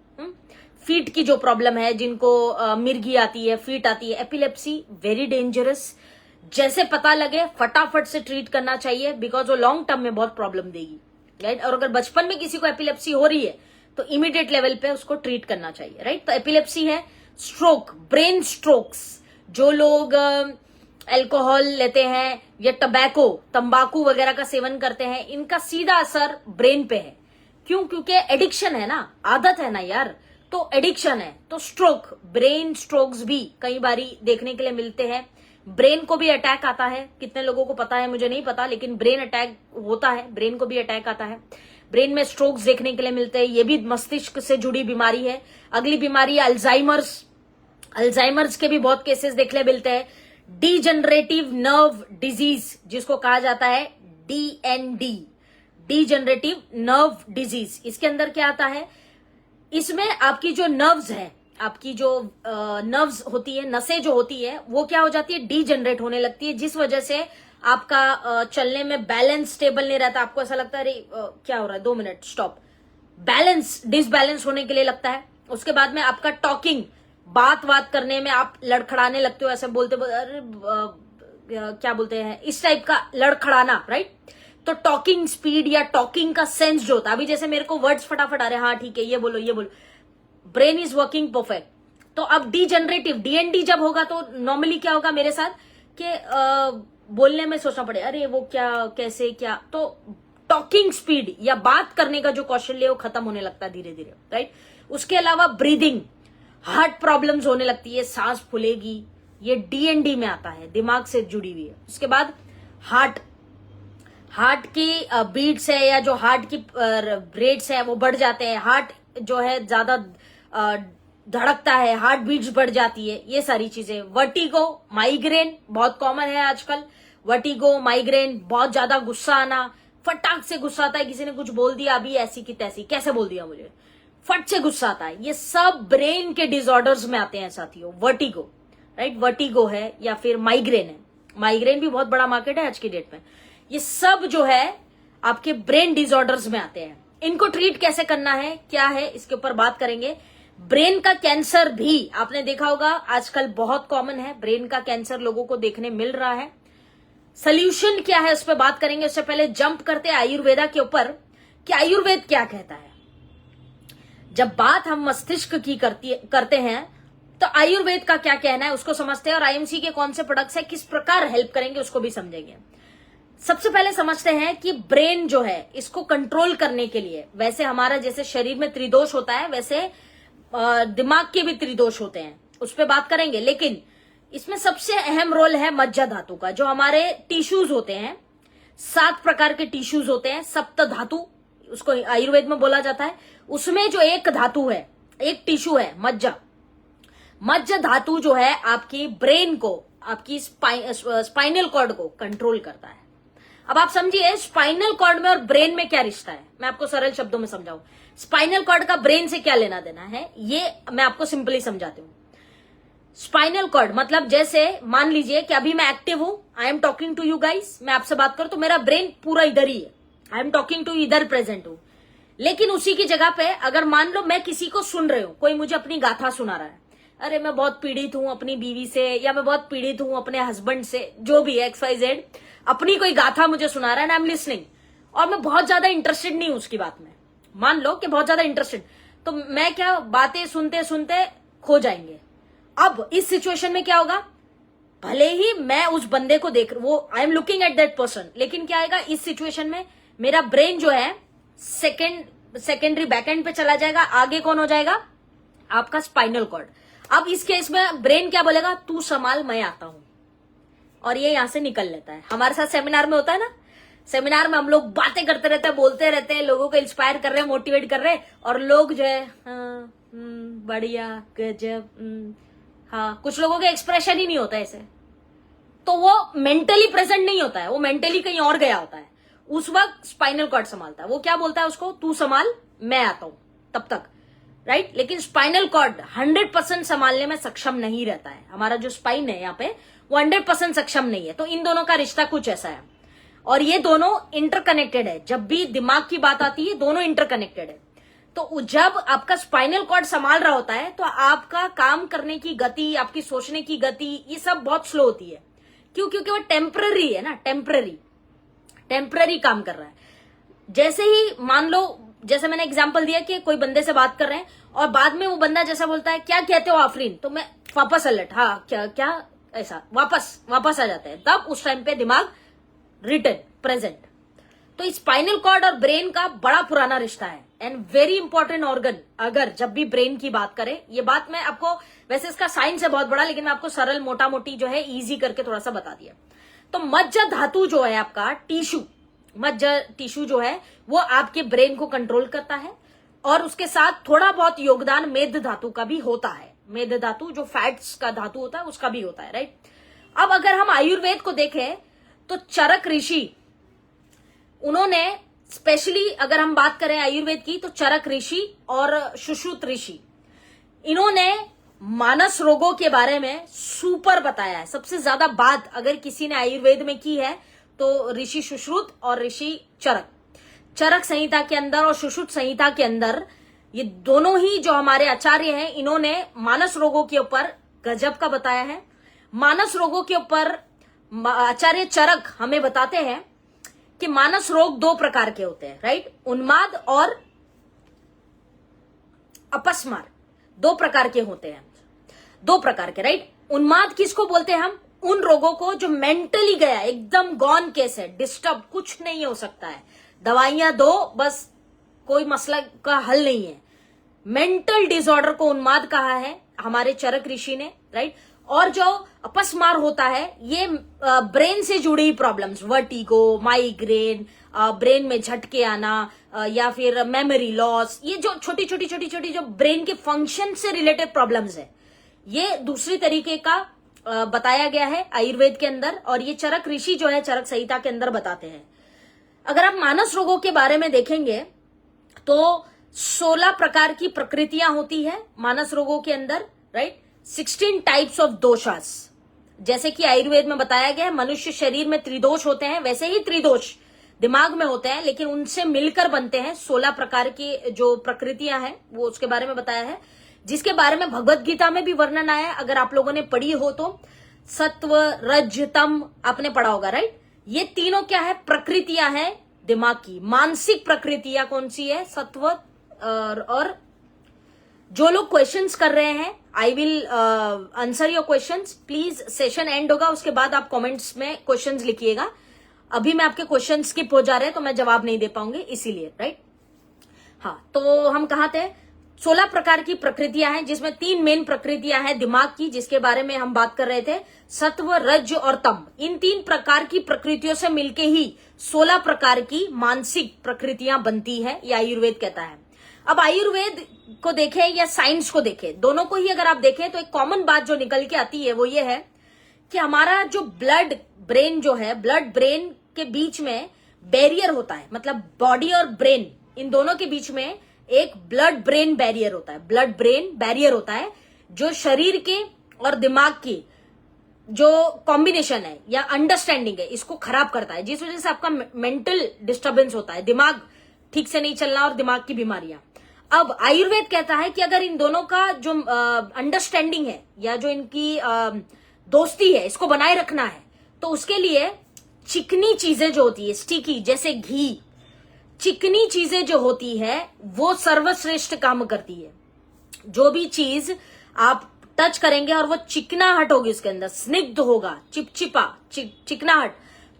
फीट की जो प्रॉब्लम है, जिनको मिर्गी आती है, फीट आती है, एपिलेप्सी वेरी डेंजरस। जैसे पता लगे फटाफट से ट्रीट करना चाहिए, बिकॉज वो लॉन्ग टर्म में बहुत प्रॉब्लम देगी, राइट। और अगर बचपन में किसी को एपिलेप्सी हो रही है तो इमीडिएट लेवल पे उसको ट्रीट करना चाहिए, राइट। तो एपिलेप्सी है। स्ट्रोक, ब्रेन स्ट्रोक्स, जो लोग अल्कोहल लेते हैं या तंबाकू वगैरह का सेवन करते हैं, इनका सीधा असर ब्रेन पे है। क्यों? क्योंकि एडिक्शन है ना, आदत है ना यार, तो एडिक्शन है। तो स्ट्रोक, ब्रेन स्ट्रोक्स भी कई बारी देखने के लिए मिलते हैं। ब्रेन को भी अटैक आता है, कितने लोगों को पता है मुझे नहीं पता, लेकिन ब्रेन अटैक होता है, ब्रेन को भी अटैक आता है। ब्रेन में स्ट्रोक्स देखने के लिए मिलते हैं, ये भी मस्तिष्क से जुड़ी बीमारी है। अगली बीमारी है अल्जाइमर्स। अल्जाइमर्स के भी बहुत केसेस देखने मिलते हैं। डीजनरेटिव नर्व डिजीज, जिसको कहा जाता है DND, डीजनरेटिव नर्व डिजीज। इसके अंदर क्या आता है, इसमें आपकी जो नर्व्स है, आपकी जो नर्व्स होती है, नसें जो होती है, वो क्या हो जाती है, डीजनरेट होने लगती है, जिस वजह से आपका चलने में बैलेंस स्टेबल नहीं रहता। आपको ऐसा लगता है अरे क्या हो रहा है, 2 मिनट स्टॉप, बैलेंस डिसबैलेंस होने के लिए लगता है। उसके बाद में आपका टॉकिंग, बात करने में आप लड़खड़ाने लगते हो, ऐसे बोलते अरे क्या बोलते हैं, इस टाइप का लड़खड़ाना, राइट। तो टॉकिंग स्पीड या टॉकिंग का सेंस जो होता है, अभी जैसे मेरे को वर्ड्स फटाफट आ रहे हैं, हाँ ठीक है ये बोलो ये बोलो, ब्रेन इज वर्किंग परफेक्ट। तो अब डीजनरेटिव DND जब होगा तो नॉर्मली क्या होगा मेरे साथ कि बोलने में सोचना पड़े, अरे वो क्या, कैसे, क्या। तो टॉकिंग स्पीड या बात करने का जो कौशल्य है वो खत्म होने लगता है धीरे धीरे, राइट। उसके अलावा ब्रीदिंग, हार्ट प्रॉब्लम्स होने लगती है, सांस फूलेगी, ये DND में आता है, दिमाग से जुड़ी हुई है। उसके बाद हार्ट की बीट्स है या जो हार्ट की रेट्स है वो बढ़ जाते हैं, हार्ट जो है ज्यादा धड़कता है, हार्ट बीट्स बढ़ जाती है, ये सारी चीजें। वर्टिगो, माइग्रेन बहुत कॉमन है आजकल। वर्टिगो, माइग्रेन, बहुत ज्यादा गुस्सा आना, फटाक से गुस्सा आता है, किसी ने कुछ बोल दिया अभी ऐसी की तैसी, कैसे बोल दिया मुझे, फट से गुस्सा आता है। ये सब ब्रेन के डिसऑर्डर्स में आते हैं साथियों। वर्टिगो, राइट, वर्टिगो है या फिर माइग्रेन है। माइग्रेन भी बहुत बड़ा मार्केट है आज की डेट में। ये सब जो है आपके ब्रेन डिसऑर्डर्स में आते हैं। इनको ट्रीट कैसे करना है, क्या है, इसके ऊपर बात करेंगे। ब्रेन का कैंसर भी आपने देखा होगा आजकल बहुत कॉमन है, ब्रेन का कैंसर लोगों को देखने मिल रहा है। सोल्यूशन क्या है उस पर बात करेंगे। उससे पहले जंप करते हैं आयुर्वेदा के ऊपर कि आयुर्वेद क्या कहता है। जब बात हम मस्तिष्क की करते हैं तो आयुर्वेद का क्या कहना है उसको समझते हैं, और IMC के कौन से प्रोडक्ट्स है, किस प्रकार हेल्प करेंगे उसको भी समझेंगे। सबसे पहले समझते हैं कि ब्रेन जो है इसको कंट्रोल करने के लिए, वैसे हमारा जैसे शरीर में त्रिदोष होता है वैसे दिमाग के भी त्रिदोष होते हैं, उस पर बात करेंगे। लेकिन इसमें सबसे अहम रोल है मज्जा धातु का। जो हमारे टिश्यूज होते हैं, 7 प्रकार के टिश्यूज होते हैं, सप्त धातु उसको आयुर्वेद में बोला जाता है। उसमें जो एक धातु है, एक टिश्यू है मज्जा धातु, जो है आपकी ब्रेन को, आपकी स्पाइनल कॉर्ड को कंट्रोल करता है। अब आप समझिए स्पाइनल कॉर्ड में और ब्रेन में क्या रिश्ता है, मैं आपको सरल शब्दों में समझाऊं। स्पाइनल कॉर्ड का ब्रेन से क्या लेना देना है, ये मैं आपको सिंपली समझाती हूं। स्पाइनल कॉर्ड मतलब जैसे मान लीजिए कि अभी मैं एक्टिव हूं, I am talking to you guys, मैं आपसे बात करूं तो मेरा ब्रेन पूरा इधर ही है, आई एम टॉकिंग टू, इधर प्रेजेंट हूं। लेकिन उसी की जगह पे अगर मान लो मैं किसी को सुन रही हूं, कोई मुझे अपनी गाथा सुना रहा है, अरे मैं बहुत पीड़ित हूं अपनी बीवी से, या मैं बहुत पीड़ित हूं अपने हस्बैंड से, जो भी है XYZ, अपनी कोई गाथा मुझे सुना रहा है, आई एम लिसनिंग, और मैं बहुत ज्यादा इंटरेस्टेड नहीं हूं उसकी बात में, मान लो कि बहुत ज्यादा इंटरेस्टेड, तो मैं क्या, बातें सुनते सुनते खो जाएंगे। अब इस सिचुएशन में क्या होगा, भले ही मैं उस बंदे को देख, वो I am looking at that person, लेकिन क्या आएगा इस सिचुएशन में, मेरा ब्रेन जो है सेकेंडरी बैकएंड पे चला जाएगा, आगे कौन हो जाएगा, आपका स्पाइनल कॉर्ड। अब इस केस में ब्रेन क्या बोलेगा, तू संभाल मैं आता हूं, और ये यहां से निकल लेता है। हमारे साथ सेमिनार में होता है ना, सेमिनार में हम लोग बातें करते रहते हैं, बोलते रहते हैं, लोगों को इंस्पायर कर रहे हैं, मोटिवेट कर रहे हैं, और लोग जो है बढ़िया, गजब, हाँ, कुछ लोगों के एक्सप्रेशन ही नहीं होता ऐसे, तो वो मेंटली प्रेजेंट नहीं होता है, वो मेंटली कहीं और गया होता है। उस वक्त स्पाइनल कॉर्ड संभालता है। वो क्या बोलता है उसको, तू संभाल, मैं आता हूं तब तक, राइट। लेकिन स्पाइनल कॉर्ड 100% संभालने में सक्षम नहीं रहता है। हमारा जो स्पाइन है यहाँ पे वो 100% सक्षम नहीं है। तो इन दोनों का रिश्ता कुछ ऐसा है, और ये दोनों इंटरकनेक्टेड है। जब भी दिमाग की बात आती है, दोनों इंटरकनेक्टेड है। तो जब आपका स्पाइनल कॉर्ड संभाल रहा होता है तो आपका काम करने की गति, आपकी सोचने की गति, ये सब बहुत स्लो होती है। क्यों? क्योंकि वो टेम्पररी है ना, टेम्पररी काम कर रहा है। जैसे ही मान लो, जैसे मैंने एग्जांपल दिया कि कोई बंदे से बात कर रहे हैं और बाद में वो बंदा जैसा बोलता है, क्या कहते हो आफरीन, तो मैं वापस अलर्ट, हाँ क्या ऐसा वापस आ जाता है। तब उस टाइम पे दिमाग रिटर्न प्रेजेंट। तो स्पाइनल कॉर्ड और ब्रेन का बड़ा पुराना रिश्ता है एंड वेरी इंपॉर्टेंट ऑर्गन। अगर जब भी ब्रेन की बात करें, ये बात मैं आपको, वैसे इसका साइंस है बहुत बड़ा, लेकिन मैं आपको सरल मोटा मोटी जो है इजी करके थोड़ा सा बता दिया। तो मज्जा धातु जो है आपका मज्जा टिश्यू जो है वो आपके ब्रेन को कंट्रोल करता है, और उसके साथ थोड़ा बहुत योगदान मेद धातु का भी होता है। मेद धातु जो फैट्स का धातु होता है उसका भी होता है, राइट। अब अगर हम आयुर्वेद को देखें तो चरक ऋषि, उन्होंने स्पेशली अगर हम बात करें आयुर्वेद की, तो चरक ऋषि और सुश्रुत ऋषि, इन्होंने मानस रोगों के बारे में सुपर बताया है। सबसे ज्यादा बात अगर किसी ने आयुर्वेद में की है तो ऋषि सुश्रुत और ऋषि चरक संहिता के अंदर और सुश्रुत संहिता के अंदर, ये दोनों ही जो हमारे आचार्य हैं, इन्होंने मानस रोगों के ऊपर गजब का बताया है। मानस रोगों के ऊपर आचार्य चरक हमें बताते हैं कि मानस रोग 2 प्रकार के होते हैं, राइट। उन्माद और अपस्मार 2 प्रकार के होते हैं, 2 प्रकार के, राइट। उन्माद किसको बोलते हैं हम? उन रोगों को जो मेंटली गया, एकदम गॉन केस है, डिस्टर्ब, कुछ नहीं हो सकता है, दवाइयां दो बस, कोई मसला का हल नहीं है। मेंटल डिसऑर्डर को उन्माद कहा है हमारे चरक ऋषि ने, राइट। और जो अपस्मार होता है, ये ब्रेन से जुड़ी हुई प्रॉब्लम्स, वर्टिगो, माइग्रेन, ब्रेन में झटके आना, या फिर मेमोरी लॉस, ये जो छोटी छोटी जो ब्रेन के फंक्शन से रिलेटेड प्रॉब्लम्स है, ये दूसरी तरीके का बताया गया है आयुर्वेद के अंदर, और ये चरक ऋषि जो है चरक संहिता के अंदर बताते हैं। अगर आप मानस रोगों के बारे में देखेंगे तो 16 प्रकार की प्रकृतियां होती है मानस रोगों के अंदर, राइट। 16 टाइप्स ऑफ दोषास, जैसे कि आयुर्वेद में बताया गया है मनुष्य शरीर में त्रिदोष होते हैं, वैसे ही त्रिदोष दिमाग में होते हैं, लेकिन उनसे मिलकर बनते हैं 16 प्रकार की जो प्रकृतियां हैं, वो उसके बारे में बताया है, जिसके बारे में भगवत गीता में भी वर्णन आया है। अगर आप लोगों ने पढ़ी हो तो सत्व, रज, तम आपने पढ़ा होगा, राइट। ये तीनों क्या है? प्रकृतियां हैं दिमाग की। मानसिक प्रकृतियां कौन सी है? सत्व। और जो लोग क्वेश्चंस कर रहे हैं, I will answer your questions. Please session and होगा, उसके बाद आप कमेंट्स में क्वेश्चंस लिखिएगा। अभी मैं आपके क्वेश्चन स्किप हो जा रहे हैं तो मैं जवाब नहीं दे पाऊंगी, इसीलिए, राइट। हाँ, तो हम कहाँ थे? 16 प्रकार की प्रकृतियां हैं, जिसमें 3 मेन प्रकृतियां हैं दिमाग की, जिसके बारे में हम बात कर रहे थे, सत्व, रज और तम। इन 3 प्रकार की प्रकृतियों से मिलके ही 16 प्रकार की मानसिक प्रकृतियां बनती है, ये आयुर्वेद कहता है। अब आयुर्वेद को देखें या साइंस को देखें, दोनों को ही अगर आप देखें तो एक कॉमन बात जो निकल के आती है वो ये है कि हमारा जो ब्लड ब्रेन जो है, ब्लड ब्रेन के बीच में बैरियर होता है, मतलब बॉडी और ब्रेन, इन दोनों के बीच में एक ब्लड ब्रेन बैरियर होता है। ब्लड ब्रेन बैरियर होता है जो शरीर के और दिमाग की जो कॉम्बिनेशन है या अंडरस्टैंडिंग है, इसको खराब करता है, जिस वजह से आपका मेंटल डिस्टर्बेंस होता है, दिमाग ठीक से नहीं चलना और दिमाग की बीमारियां। अब आयुर्वेद कहता है कि अगर इन दोनों का जो अंडरस्टैंडिंग है या जो इनकी दोस्ती है, इसको बनाए रखना है, तो उसके लिए चिकनी चीजें जो होती है, स्टिकी, जैसे घी, चिकनी चीजें जो होती है वो सर्वश्रेष्ठ काम करती है। जो भी चीज आप टच करेंगे और वो चिकनाहट होगी, उसके अंदर स्निग्ध होगा, चिपचिपा, चिकनाहट,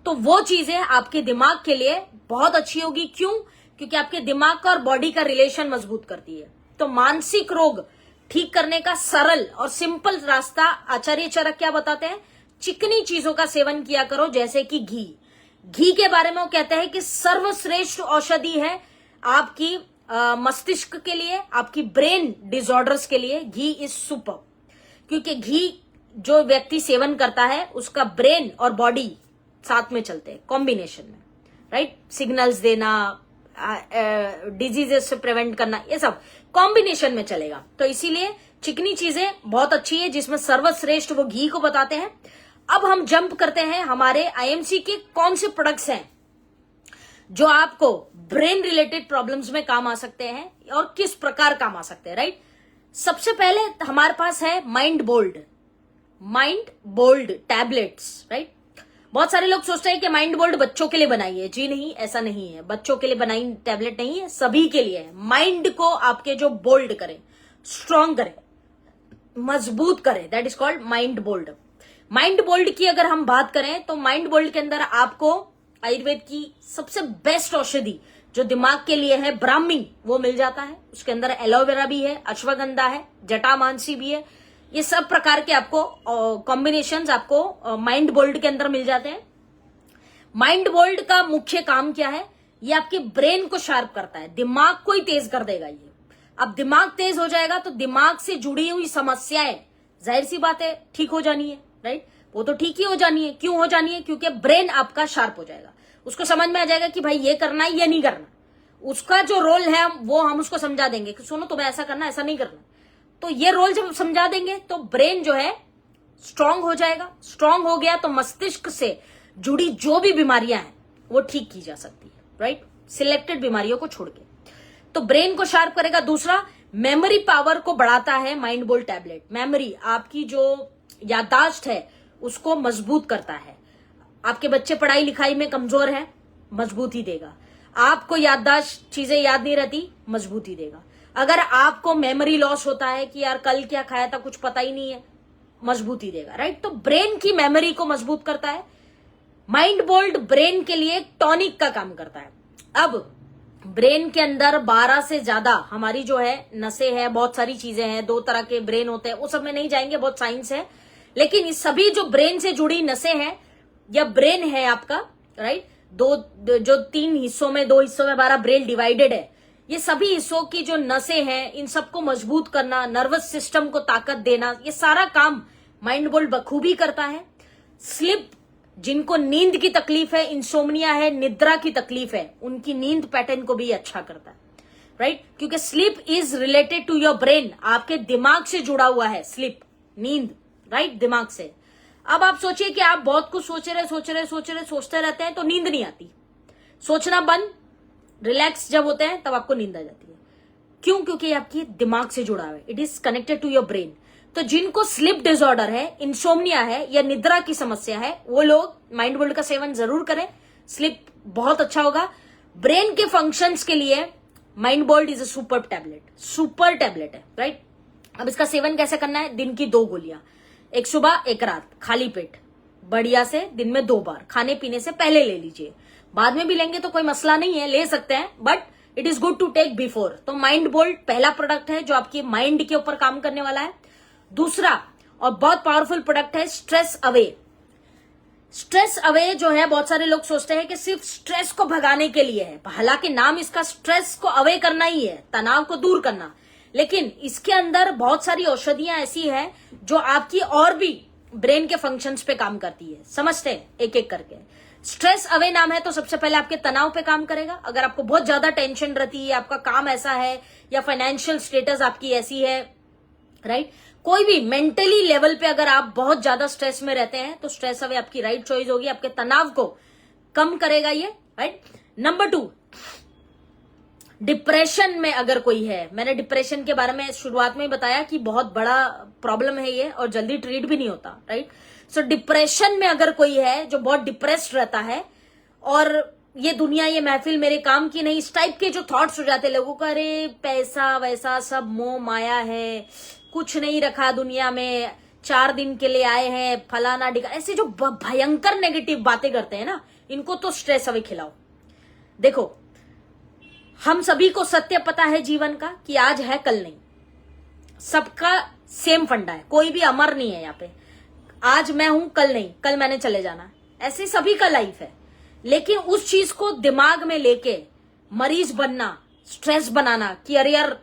तो वो चीजें आपके दिमाग के लिए बहुत अच्छी होगी। क्यों? क्योंकि आपके दिमाग का और बॉडी का रिलेशन मजबूत करती है। तो मानसिक रोग ठीक करने का सरल और सिंपल रास्ता आचार्य चरक क्या बताते हैं? चिकनी चीजों का सेवन किया करो, जैसे कि घी। घी के बारे में वो कहते हैं कि सर्वश्रेष्ठ औषधि है आपकी मस्तिष्क के लिए, आपकी ब्रेन डिसऑर्डर्स के लिए। घी इज सुपर, क्योंकि घी जो व्यक्ति सेवन करता है उसका ब्रेन और बॉडी साथ में चलते हैं, कॉम्बिनेशन में, राइट। सिग्नल्स देना, डिजीजेस से प्रिवेंट करना, ये सब कॉम्बिनेशन में चलेगा। तो इसीलिए चिकनी चीजें बहुत अच्छी है, जिसमें सर्वश्रेष्ठ वो घी को बताते हैं। अब हम जंप करते हैं, हमारे आईएमसी के कौन से प्रोडक्ट्स हैं जो आपको ब्रेन रिलेटेड प्रॉब्लम्स में काम आ सकते हैं और किस प्रकार काम आ सकते हैं, राइट। सबसे पहले हमारे पास है माइंड बोल्ड टैबलेट्स, राइट। बहुत सारे लोग सोचते हैं कि माइंड बोल्ड बच्चों के लिए बनाई है। जी नहीं, ऐसा नहीं है, बच्चों के लिए बनाई टैबलेट नहीं है, सभी के लिए है। माइंड को आपके जो बोल्ड करे, स्ट्रांग करे, मजबूत करे, that is called Mind Bold. Mind Bold की अगर हम बात करें तो माइंड बोल्ड के अंदर आपको आयुर्वेद की सबसे बेस्ट औषधि जो दिमाग के लिए है, ब्राह्मी, वो मिल जाता है। उसके अंदर एलोवेरा भी है, अश्वगंधा है, जटामांसी भी है। ये सब प्रकार के आपको कॉम्बिनेशंस आपको माइंड बोल्ड के अंदर मिल जाते हैं। माइंड बोल्ड का मुख्य काम क्या है? ये आपके ब्रेन को शार्प करता है, दिमाग को ही तेज कर देगा ये। अब दिमाग तेज हो जाएगा तो दिमाग से जुड़ी हुई समस्याएं जाहिर सी बात है ठीक हो जानी है, राइट। वो तो ठीक ही हो जानी है। क्यों हो जानी है? क्योंकि ब्रेन आपका शार्प हो जाएगा, उसको समझ में आ जाएगा कि भाई ये करना है या नहीं करना। उसका जो रोल है वो हम उसको समझा देंगे कि सुनो तुम्हें ऐसा करना, ऐसा नहीं करना। तो ये रोल जब समझा देंगे तो ब्रेन जो है स्ट्रांग हो जाएगा। स्ट्रांग हो गया तो मस्तिष्क से जुड़ी जो भी बीमारियां हैं वो ठीक की जा सकती है, राइट, सिलेक्टेड बीमारियों को छोड़ के। तो ब्रेन को शार्प करेगा। दूसरा, मेमोरी पावर को बढ़ाता है माइंड बोल्ड टैबलेट। मेमोरी, आपकी जो याददाश्त है उसको मजबूत करता है। आपके बच्चे पढ़ाई लिखाई में कमजोर है, मजबूती देगा। आपको याददाश्त चीजें याद नहीं रहती, मजबूती देगा। अगर आपको मेमोरी लॉस होता है कि यार कल क्या खाया था कुछ पता ही नहीं है, मजबूती देगा, राइट। तो ब्रेन की मेमोरी को मजबूत करता है। माइंड बोल्ड ब्रेन के लिए टॉनिक का काम करता है। अब ब्रेन के अंदर 12 से ज्यादा हमारी जो है नसें हैं, बहुत सारी चीजें हैं, 2 तरह के ब्रेन होते हैं, वो सब में नहीं जाएंगे, बहुत साइंस है। लेकिन इस सभी जो ब्रेन से जुड़ी नसें हैं या ब्रेन है आपका, राइट, जो 3 हिस्सों में 2 हिस्सों में हमारा ब्रेन डिवाइडेड है, ये सभी हिस्सों की जो नसें हैं इन सबको मजबूत करना, नर्वस सिस्टम को ताकत देना, ये सारा काम माइंड बोल्ड बखूबी करता है। स्लिप, जिनको नींद की तकलीफ है, इंसोम्निया है, निद्रा की तकलीफ है, उनकी नींद पैटर्न को भी अच्छा करता है, राइट, क्योंकि sleep is related to your brain, आपके दिमाग से जुड़ा हुआ है स्लीप, नींद, राइट, दिमाग से। अब आप सोचिए कि आप बहुत कुछ सोचते रहते हैं तो नींद नहीं आती। सोचना बंद, रिलैक्स जब होते हैं तब आपको नींद आ जाती है। क्यों? क्योंकि आपकी दिमाग से जुड़ा हुआ है, it is connected to your brain. तो जिनको स्लीप डिसऑर्डर है, इंसोम्निया है या निद्रा की समस्या है, वो लोग माइंड बोल्ड का सेवन जरूर करें, स्लीप बहुत अच्छा होगा। ब्रेन के फंक्शंस के लिए Mind Bold is a super tablet है, राइट। अब इसका सेवन कैसे करना है? दिन की 2 गोलियां, एक सुबह एक रात, खाली पेट, बढ़िया से दिन में 2 बार, खाने पीने से पहले ले लीजिए। बाद में भी लेंगे तो कोई मसला नहीं है, ले सकते हैं, but it is good to take before. तो माइंड बोल्ड पहला प्रोडक्ट है जो आपकी माइंड के ऊपर काम करने वाला है। दूसरा और बहुत पावरफुल प्रोडक्ट है स्ट्रेस अवे। स्ट्रेस अवे जो है, बहुत सारे लोग सोचते हैं कि सिर्फ स्ट्रेस को भगाने के लिए है, हालांकि नाम इसका स्ट्रेस को अवे करना ही है, तनाव को दूर करना, लेकिन इसके अंदर बहुत सारी औषधियां ऐसी हैं जो आपकी और भी ब्रेन के फंक्शंस पे काम करती है। समझते हैं एक एक करके। स्ट्रेस अवे नाम है तो सबसे पहले आपके तनाव पे काम करेगा। अगर आपको बहुत ज्यादा टेंशन रहती है, आपका काम ऐसा है या फाइनेंशियल स्टेटस आपकी ऐसी है, राइट, कोई भी मेंटली लेवल पे अगर आप बहुत ज्यादा स्ट्रेस में रहते हैं तो स्ट्रेस अवे आपकी राइट चॉइस होगी, आपके तनाव को कम करेगा ये, राइट। नंबर 2, डिप्रेशन में अगर कोई है, मैंने डिप्रेशन के बारे में शुरुआत में ही बताया कि बहुत बड़ा प्रॉब्लम है ये और जल्दी ट्रीट भी नहीं होता, राइट। सो डिप्रेशन में अगर कोई है जो बहुत डिप्रेस्ड रहता है और ये दुनिया, ये महफिल मेरे काम की नहीं, इस टाइप के जो थॉट्स हो जाते हैं लोगों का, अरे पैसा वैसा सब मोह माया है, कुछ नहीं रखा दुनिया में, 4 दिन के लिए आए हैं, फलाना डिगा, ऐसे जो भयंकर नेगेटिव बातें करते हैं ना, इनको तो स्ट्रेस अवे खिलाओ। देखो, हम सभी को सत्य पता है जीवन का कि आज है कल नहीं, सबका सेम फंडा है, कोई भी अमर नहीं है यहाँ पे। आज मैं हूं कल नहीं, कल मैंने चले जाना है, ऐसे सभी का लाइफ है। लेकिन उस चीज को दिमाग में लेके मरीज बनना, स्ट्रेस बनाना कि अरे यार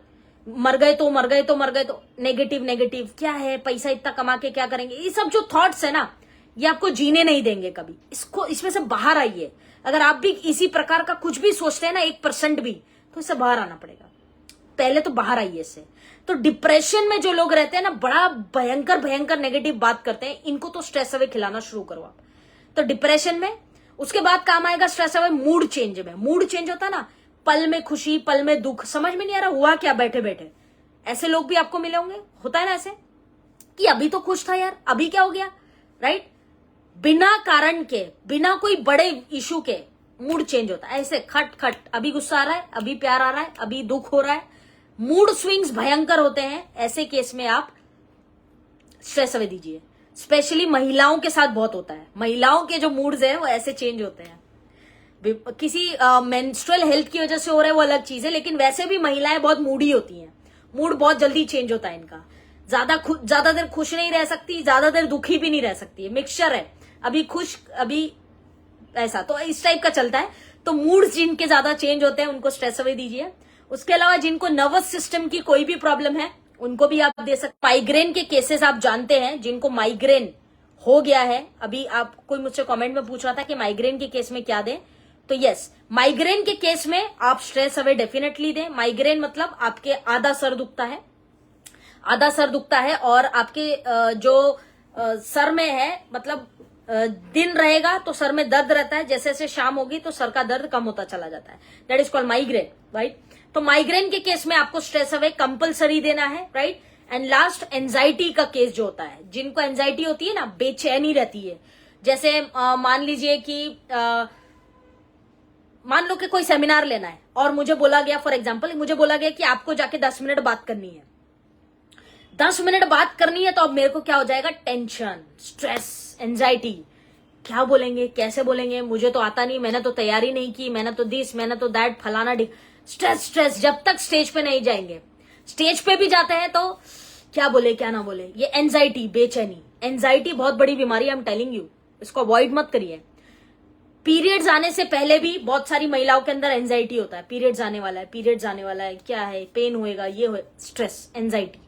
मर गए तो मर गए तो मर गए तो, नेगेटिव नेगेटिव क्या है, पैसा इतना कमा के क्या करेंगे, ये सब जो थॉट्स है ना, ये आपको जीने नहीं देंगे कभी। इसको, इसमें से बाहर आइए। अगर आप भी इसी प्रकार का कुछ भी सोचते हैं ना 1% भी, तो इससे बाहर आना पड़ेगा। पहले तो बाहर आइए इससे। तो डिप्रेशन में जो लोग रहते हैं ना, बड़ा भयंकर भयंकर नेगेटिव बात करते हैं, इनको तो स्ट्रेस अवे खिलाना शुरू करो आप। तो डिप्रेशन में उसके बाद काम आएगा स्ट्रेस अवे मूड चेंज में। मूड चेंज होता है ना, पल में खुशी पल में दुख, समझ में नहीं आ रहा हुआ क्या बैठे बैठे। ऐसे लोग भी आपको मिले होंगे, होता है ना ऐसे कि अभी तो खुश था यार, अभी क्या हो गया, राइट। बिना कारण के, बिना कोई बड़े इशू के मूड चेंज होता है ऐसे खट खट। अभी गुस्सा आ रहा है, अभी प्यार आ रहा है, अभी दुख हो रहा है। मूड स्विंग्स भयंकर होते हैं। ऐसे केस में आप स्ट्रेस अवे दीजिए। स्पेशली महिलाओं के साथ बहुत होता है। महिलाओं के जो मूड्स है वो ऐसे चेंज होते हैं। किसी मेंस्ट्रुअल हेल्थ की वजह से हो रहा है वो अलग चीज है, लेकिन वैसे भी महिलाएं बहुत मूडी होती हैं। मूड बहुत जल्दी चेंज होता है इनका। ज्यादा देर खुश नहीं रह सकती, ज्यादा देर दुखी भी नहीं रह सकती है, मिक्सचर है, अभी खुश अभी ऐसा, तो इस टाइप का चलता है। तो मूड्स जिनके ज्यादा चेंज होते हैं उनको स्ट्रेस अवे दीजिए। उसके अलावा जिनको नर्वस सिस्टम की कोई भी प्रॉब्लम है उनको भी आप दे सकते। माइग्रेन के केसेस आप जानते हैं, जिनको माइग्रेन हो गया है, अभी आप कोई मुझसे कमेंट में पूछ रहा था कि माइग्रेन के केस में क्या दें, तो यस, माइग्रेन के केस में आप स्ट्रेस अवे डेफिनेटली दें। माइग्रेन मतलब आपके आधा सर दुखता है, आधा सर दुखता है और आपके जो सर में है, मतलब दिन रहेगा तो सर में दर्द रहता है, जैसे जैसे शाम होगी तो सर का दर्द कम होता चला जाता है, that is called migraine, right. तो माइग्रेन के केस में आपको स्ट्रेस अवे कंपलसरी देना है, राइट। एंड लास्ट, एंजाइटी का केस जो होता है, जिनको एंजाइटी होती है ना, बेचैनी रहती है, जैसे मान लीजिए कि मान लो कि कोई सेमिनार लेना है और मुझे बोला गया, फॉर एग्जाम्पल मुझे बोला गया कि आपको जाके 10 मिनट बात करनी है, 10 मिनट बात करनी है, तो अब मेरे को क्या हो जाएगा, टेंशन, स्ट्रेस, एंजाइटी, क्या बोलेंगे, कैसे बोलेंगे, मुझे तो आता नहीं, मैंने तो तैयारी नहीं की, मैंने तो दिस, मैंने तो दैट, फलाना ढिक, स्ट्रेस स्ट्रेस। जब तक स्टेज पे नहीं जाएंगे, स्टेज पे भी जाते हैं तो क्या बोले क्या ना बोले, ये एंजाइटी, बेचैनी। एंजाइटी बहुत बड़ी बीमारी, आई एम टेलिंग यू, इसको अवॉइड मत करिए। पीरियड्स आने से पहले भी बहुत सारी महिलाओं के अंदर एंजाइटी होता है, पीरियड्स आने वाला है, पीरियड्स आने वाला है, क्या है, पेन होएगा, ये हो, स्ट्रेस, एंजाइटी,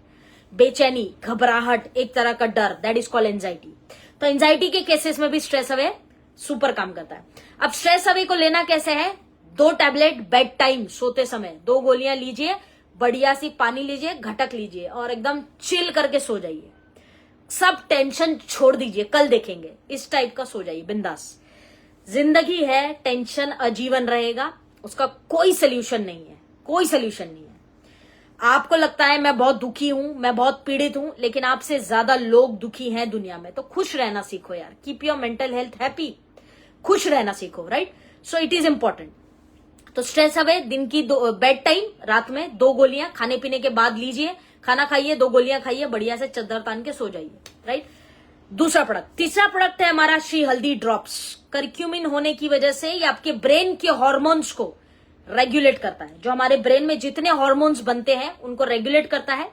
बेचैनी, घबराहट, एक तरह का डर, दैट इज कॉल्ड एंजाइटी। तो एंजाइटी के केसेस में भी स्ट्रेस अवे सुपर काम करता है। अब स्ट्रेस अवे को लेना कैसे है, 2 टैबलेट बेड टाइम, सोते समय 2 गोलियां लीजिए, बढ़िया सी पानी लीजिए, घटक लीजिए और एकदम चिल करके सो जाइए। सब टेंशन छोड़ दीजिए, कल देखेंगे, इस टाइप का सो जाइए बिंदास। जिंदगी है, टेंशन आजीवन रहेगा, उसका कोई सोल्यूशन नहीं है, कोई सोल्यूशन नहीं है। आपको लगता है मैं बहुत दुखी हूं, मैं बहुत पीड़ित हूं, लेकिन आपसे ज्यादा लोग दुखी हैं दुनिया में, तो खुश रहना सीखो यार। Keep your mental health happy, खुश रहना सीखो, right. So it is important. तो स्ट्रेस अवे, दिन की बेड टाइम, रात में 2 गोलियां खाने पीने के बाद लीजिए, खाना खाइए, 2 गोलियां खाइए, बढ़िया से चद्दर तान के सो जाइए, राइट। दूसरा प्रोडक्ट, तीसरा प्रोडक्ट है हमारा श्री हल्दी ड्रॉप्स। करक्यूमिन होने की वजह से ये आपके ब्रेन के हॉर्मोन्स को रेगुलेट करता है। जो हमारे ब्रेन में जितने हॉर्मोन्स बनते हैं उनको रेगुलेट करता है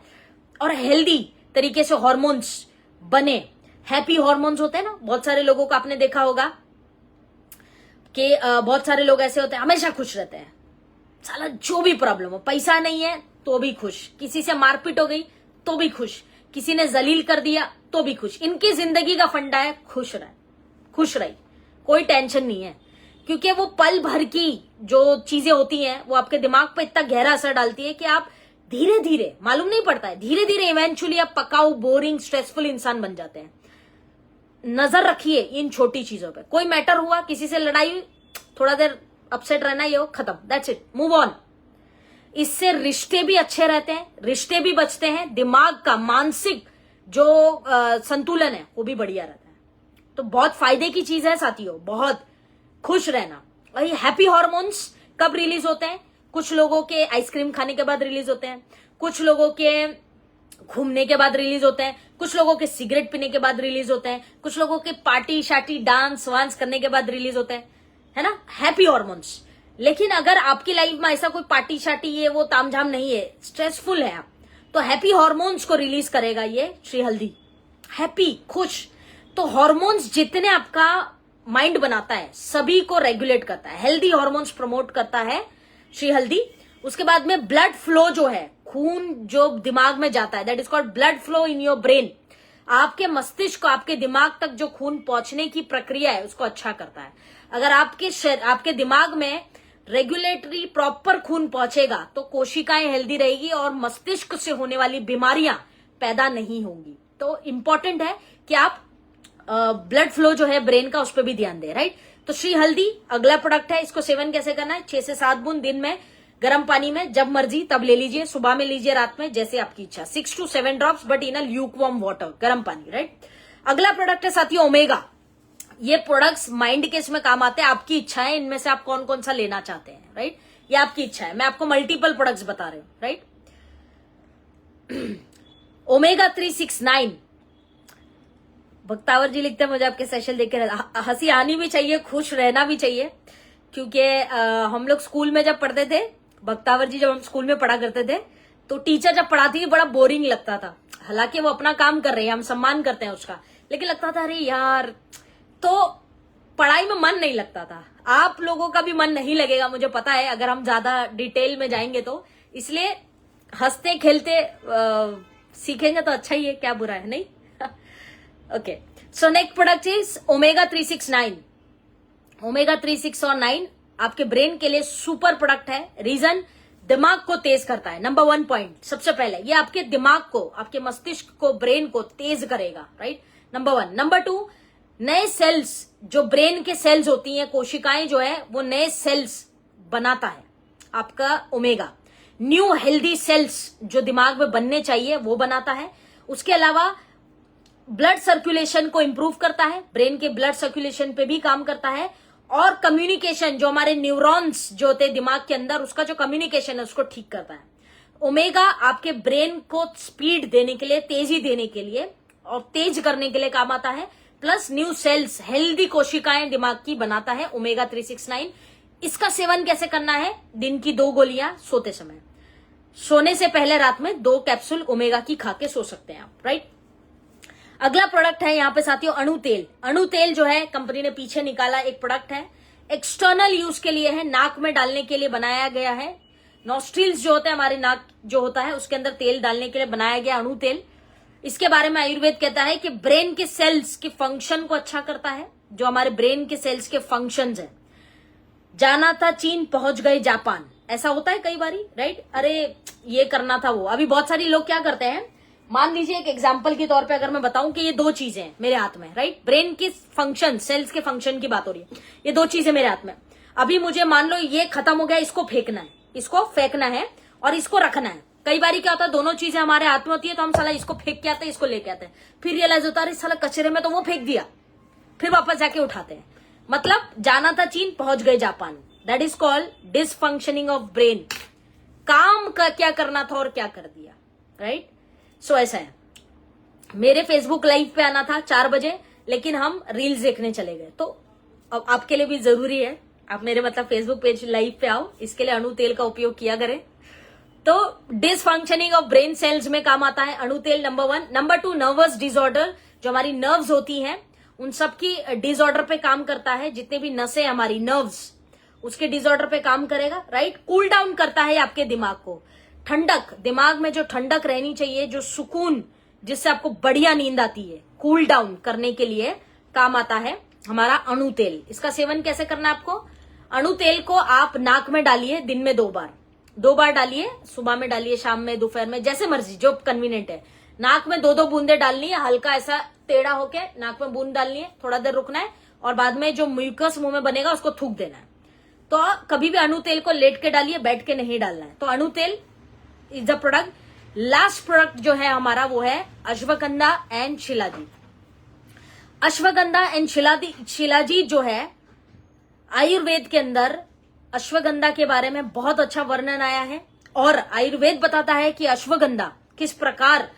और हेल्दी तरीके से हॉर्मोन्स बने, हैप्पी हॉर्मोन्स होते हैं ना। बहुत सारे लोगों को आपने देखा होगा कि बहुत सारे लोग ऐसे होते हैं हमेशा खुश रहते हैं, साला जो भी प्रॉब्लम हो, पैसा नहीं है तो भी खुश, किसी से मारपीट हो गई तो भी खुश, किसी ने जलील कर दिया तो भी खुश। इनकी जिंदगी का फंडा है खुश रहे, खुश रही, कोई टेंशन नहीं है, क्योंकि वो पल भर की जो चीजें होती हैं वो आपके दिमाग पे इतना गहरा असर डालती है कि आप धीरे धीरे, मालूम नहीं पड़ता है, धीरे धीरे इवेंचुअली आप पकाऊ, बोरिंग, स्ट्रेसफुल इंसान बन जाते हैं। नजर रखिए इन छोटी चीजों पे। कोई मैटर हुआ, किसी से लड़ाई हुई, थोड़ा देर अपसेट रहना, ये हो, खत्म, दैट्स इट, मूव ऑन। इससे रिश्ते भी अच्छे रहते हैं, रिश्ते भी बचते हैं, दिमाग का मानसिक जो संतुलन है वो भी बढ़िया रहता है। तो बहुत फायदे की चीज है साथियों, बहुत खुश रहना। और ये हैप्पी हॉर्मोन्स कब रिलीज होते हैं, कुछ लोगों के आइसक्रीम खाने के बाद रिलीज होते हैं, कुछ लोगों के घूमने के बाद रिलीज होते हैं, कुछ लोगों के सिगरेट पीने के बाद रिलीज होते हैं, कुछ लोगों के पार्टी शार्टी डांस वांस करने के बाद रिलीज होते हैं, है ना, हैप्पी हॉर्मोन्स। लेकिन अगर आपकी लाइफ में ऐसा कोई पार्टी शार्टी ये वो तामझाम नहीं है, स्ट्रेसफुल है आप, तो हैप्पी हॉर्मोन्स को रिलीज करेगा ये श्री हल्दी। हैप्पी, खुश, तो हॉर्मोन्स जितने आपका माइंड बनाता है सभी को रेगुलेट करता है, हेल्दी हॉर्मोन्स प्रमोट करता है श्री हल्दी। उसके बाद में ब्लड फ्लो जो है, खून जो दिमाग में जाता है, that is called blood flow in your brain. आपके मस्तिष्क को, आपके दिमाग तक जो खून पहुंचने की प्रक्रिया है उसको अच्छा करता है। अगर आपके दिमाग में रेगुलेटरी प्रॉपर खून पहुंचेगा तो कोशिकाएं हेल्दी रहेगी और मस्तिष्क से होने वाली बीमारियां पैदा नहीं होंगी। तो इंपॉर्टेंट है कि आप ब्लड फ्लो जो है ब्रेन का उस पर भी ध्यान दें, राइट। तो श्री हल्दी अगला प्रोडक्ट है। इसको सेवन कैसे करना है? 6 से 7 बूंद दिन में गर्म पानी में, जब मर्जी तब ले लीजिए, सुबह में लीजिए, रात में, जैसे आपकी इच्छा। 6 to 7 drops but in a lukewarm water, गर्म पानी, राइट। अगला प्रोडक्ट है साथियों ओमेगा। ये प्रोडक्ट्स माइंड के इसमें काम आते हैं। आपकी इच्छा है इनमें से आप कौन कौन सा लेना चाहते हैं, राइट। ये आपकी इच्छा है, मैं आपको मल्टीपल प्रोडक्ट्स बता रही हूं, राइट। ओमेगा 369। भक्तावर जी लिखते हैं मुझे आपके सेशन देख के हंसी आनी भी चाहिए, खुश रहना भी चाहिए, क्योंकि हम लोग स्कूल में जब पढ़ते थे, भक्तावर जी जब हम स्कूल में पढ़ा करते थे तो टीचर जब पढ़ाती थी बड़ा बोरिंग लगता था। हालांकि वो अपना काम कर रही है, हम सम्मान करते हैं उसका, लेकिन लगता था अरे यार, तो पढ़ाई में मन नहीं लगता था। आप लोगों का भी मन नहीं लगेगा मुझे पता है अगर हम ज्यादा डिटेल में जाएंगे तो, इसलिए हंसते खेलते सीखेंगे तो अच्छा ही है, क्या बुरा है, नहीं। Okay, so next product is omega 369। Omega 3, 6 और 9 आपके ब्रेन के लिए सुपर प्रोडक्ट है। रीजन, दिमाग को तेज करता है। नंबर 1 पॉइंट, सबसे पहले ये आपके दिमाग को, आपके मस्तिष्क को, ब्रेन को तेज करेगा, राइट। नंबर 1। नंबर 2, नए सेल्स, जो ब्रेन के सेल्स होती हैं, कोशिकाएं जो है वो नए सेल्स बनाता है आपका ओमेगा। न्यू हेल्दी सेल्स जो दिमाग में बनने चाहिए वो बनाता है। उसके अलावा ब्लड सर्कुलेशन को इंप्रूव करता है, ब्रेन के ब्लड सर्कुलेशन पे भी काम करता है। और कम्युनिकेशन, जो हमारे न्यूरॉन्स जो होते हैं दिमाग के अंदर, उसका जो कम्युनिकेशन है उसको ठीक करता है। ओमेगा आपके ब्रेन को स्पीड देने के लिए, तेजी देने के लिए और तेज करने के लिए काम आता है। प्लस न्यू सेल्स, हेल्दी कोशिकाएं दिमाग की बनाता है ओमेगा 369। इसका सेवन कैसे करना है? दिन की 2 गोलियां सोते समय, सोने से पहले रात में 2 कैप्सूल ओमेगा की खा के सो सकते हैं आप, राइट। अगला प्रोडक्ट है यहाँ पे साथियों अणु तेल। अणु तेल जो है कंपनी ने पीछे निकाला एक प्रोडक्ट है, एक्सटर्नल यूज के लिए है, नाक में डालने के लिए बनाया गया है। नॉस्ट्रिल्स जो होता है, हमारे नाक जो होता है उसके अंदर तेल डालने के लिए बनाया गया अणु तेल। इसके बारे में आयुर्वेद कहता है कि ब्रेन के सेल्स के फंक्शन को अच्छा करता है, जो हमारे ब्रेन के सेल्स के फंक्शंस है। जाना था चीन, पहुंच गए जापान, ऐसा होता है कई बारी, राइट। अरे ये करना था वो। अभी बहुत सारी लोग क्या करते हैं, मान लीजिए एक एग्जांपल के तौर पे अगर मैं बताऊं कि ये 2 चीजें हैं मेरे हाथ में, राइट। ब्रेन के फंक्शन, सेल्स के फंक्शन की बात हो रही है, ये 2 चीजें मेरे हाथ में। अभी मुझे मान लो ये खत्म हो गया, इसको फेंकना है, इसको फेंकना है और इसको रखना है। कई बारी क्या होता है, दोनों चीजें हमारे हाथ में होती है तो हम साला इसको फेंक के आते हैं, इसको लेके आते हैं, फिर रियलाइज होता है साला कचरे में तो वो फेंक दिया, फिर वापस जाके उठाते हैं। मतलब जाना था चीन, पहुंच गए Japan, that is called dysfunctioning of brain. काम का क्या करना था और क्या कर दिया, राइट। सो ऐसा है। मेरे फेसबुक लाइव पे आना था 4 बजे, लेकिन हम रील्स देखने चले गए, तो अब आपके लिए भी जरूरी है आप मेरे मतलब फेसबुक पेज लाइव पे आओ, इसके लिए अणु तेल का उपयोग किया करें। तो डिसफंक्शनिंग ऑफ ब्रेन सेल्स में काम आता है अणु तेल, नंबर 1। नंबर 2, नर्वस डिसऑर्डर, जो हमारी नर्व्स होती हैं उन सबकी डिसऑर्डर पे काम करता है। जितने भी नसें हमारी नर्व्स, उसके डिसऑर्डर पे काम करेगा, राइट। कूल डाउन करता है आपके दिमाग को, ठंडक, दिमाग में जो ठंडक रहनी चाहिए, जो सुकून, जिससे आपको बढ़िया नींद आती है, कूल डाउन करने के लिए काम आता है हमारा अणु तेल। इसका सेवन कैसे करना है आपको? अणु तेल को आप नाक में डालिए दिन में 2 बार डालिए, सुबह में डालिए, शाम में, दोपहर में, जैसे मर्जी, जो कन्वीनियंट है। नाक में 2-2 बूंदे डालनी है, हल्का ऐसा टेढ़ा होके नाक में बूंद डालनी है, थोड़ा देर रुकना है और बाद में जो म्यूकस मुंह में बनेगा उसको थूक देना है। तो कभी भी अणु तेल को लेट के डालिए, बैठ के नहीं डालना है। तो अणु तेल is the product. Last product जो है हमारा वो है अश्वगंधा एंड शिलाजीत। अश्वगंधा एंड शिलाजीत जो है, आयुर्वेद के अंदर अश्वगंधा के बारे में बहुत अच्छा वर्णन आया है और आयुर्वेद बताता है कि अश्वगंधा किस प्रकार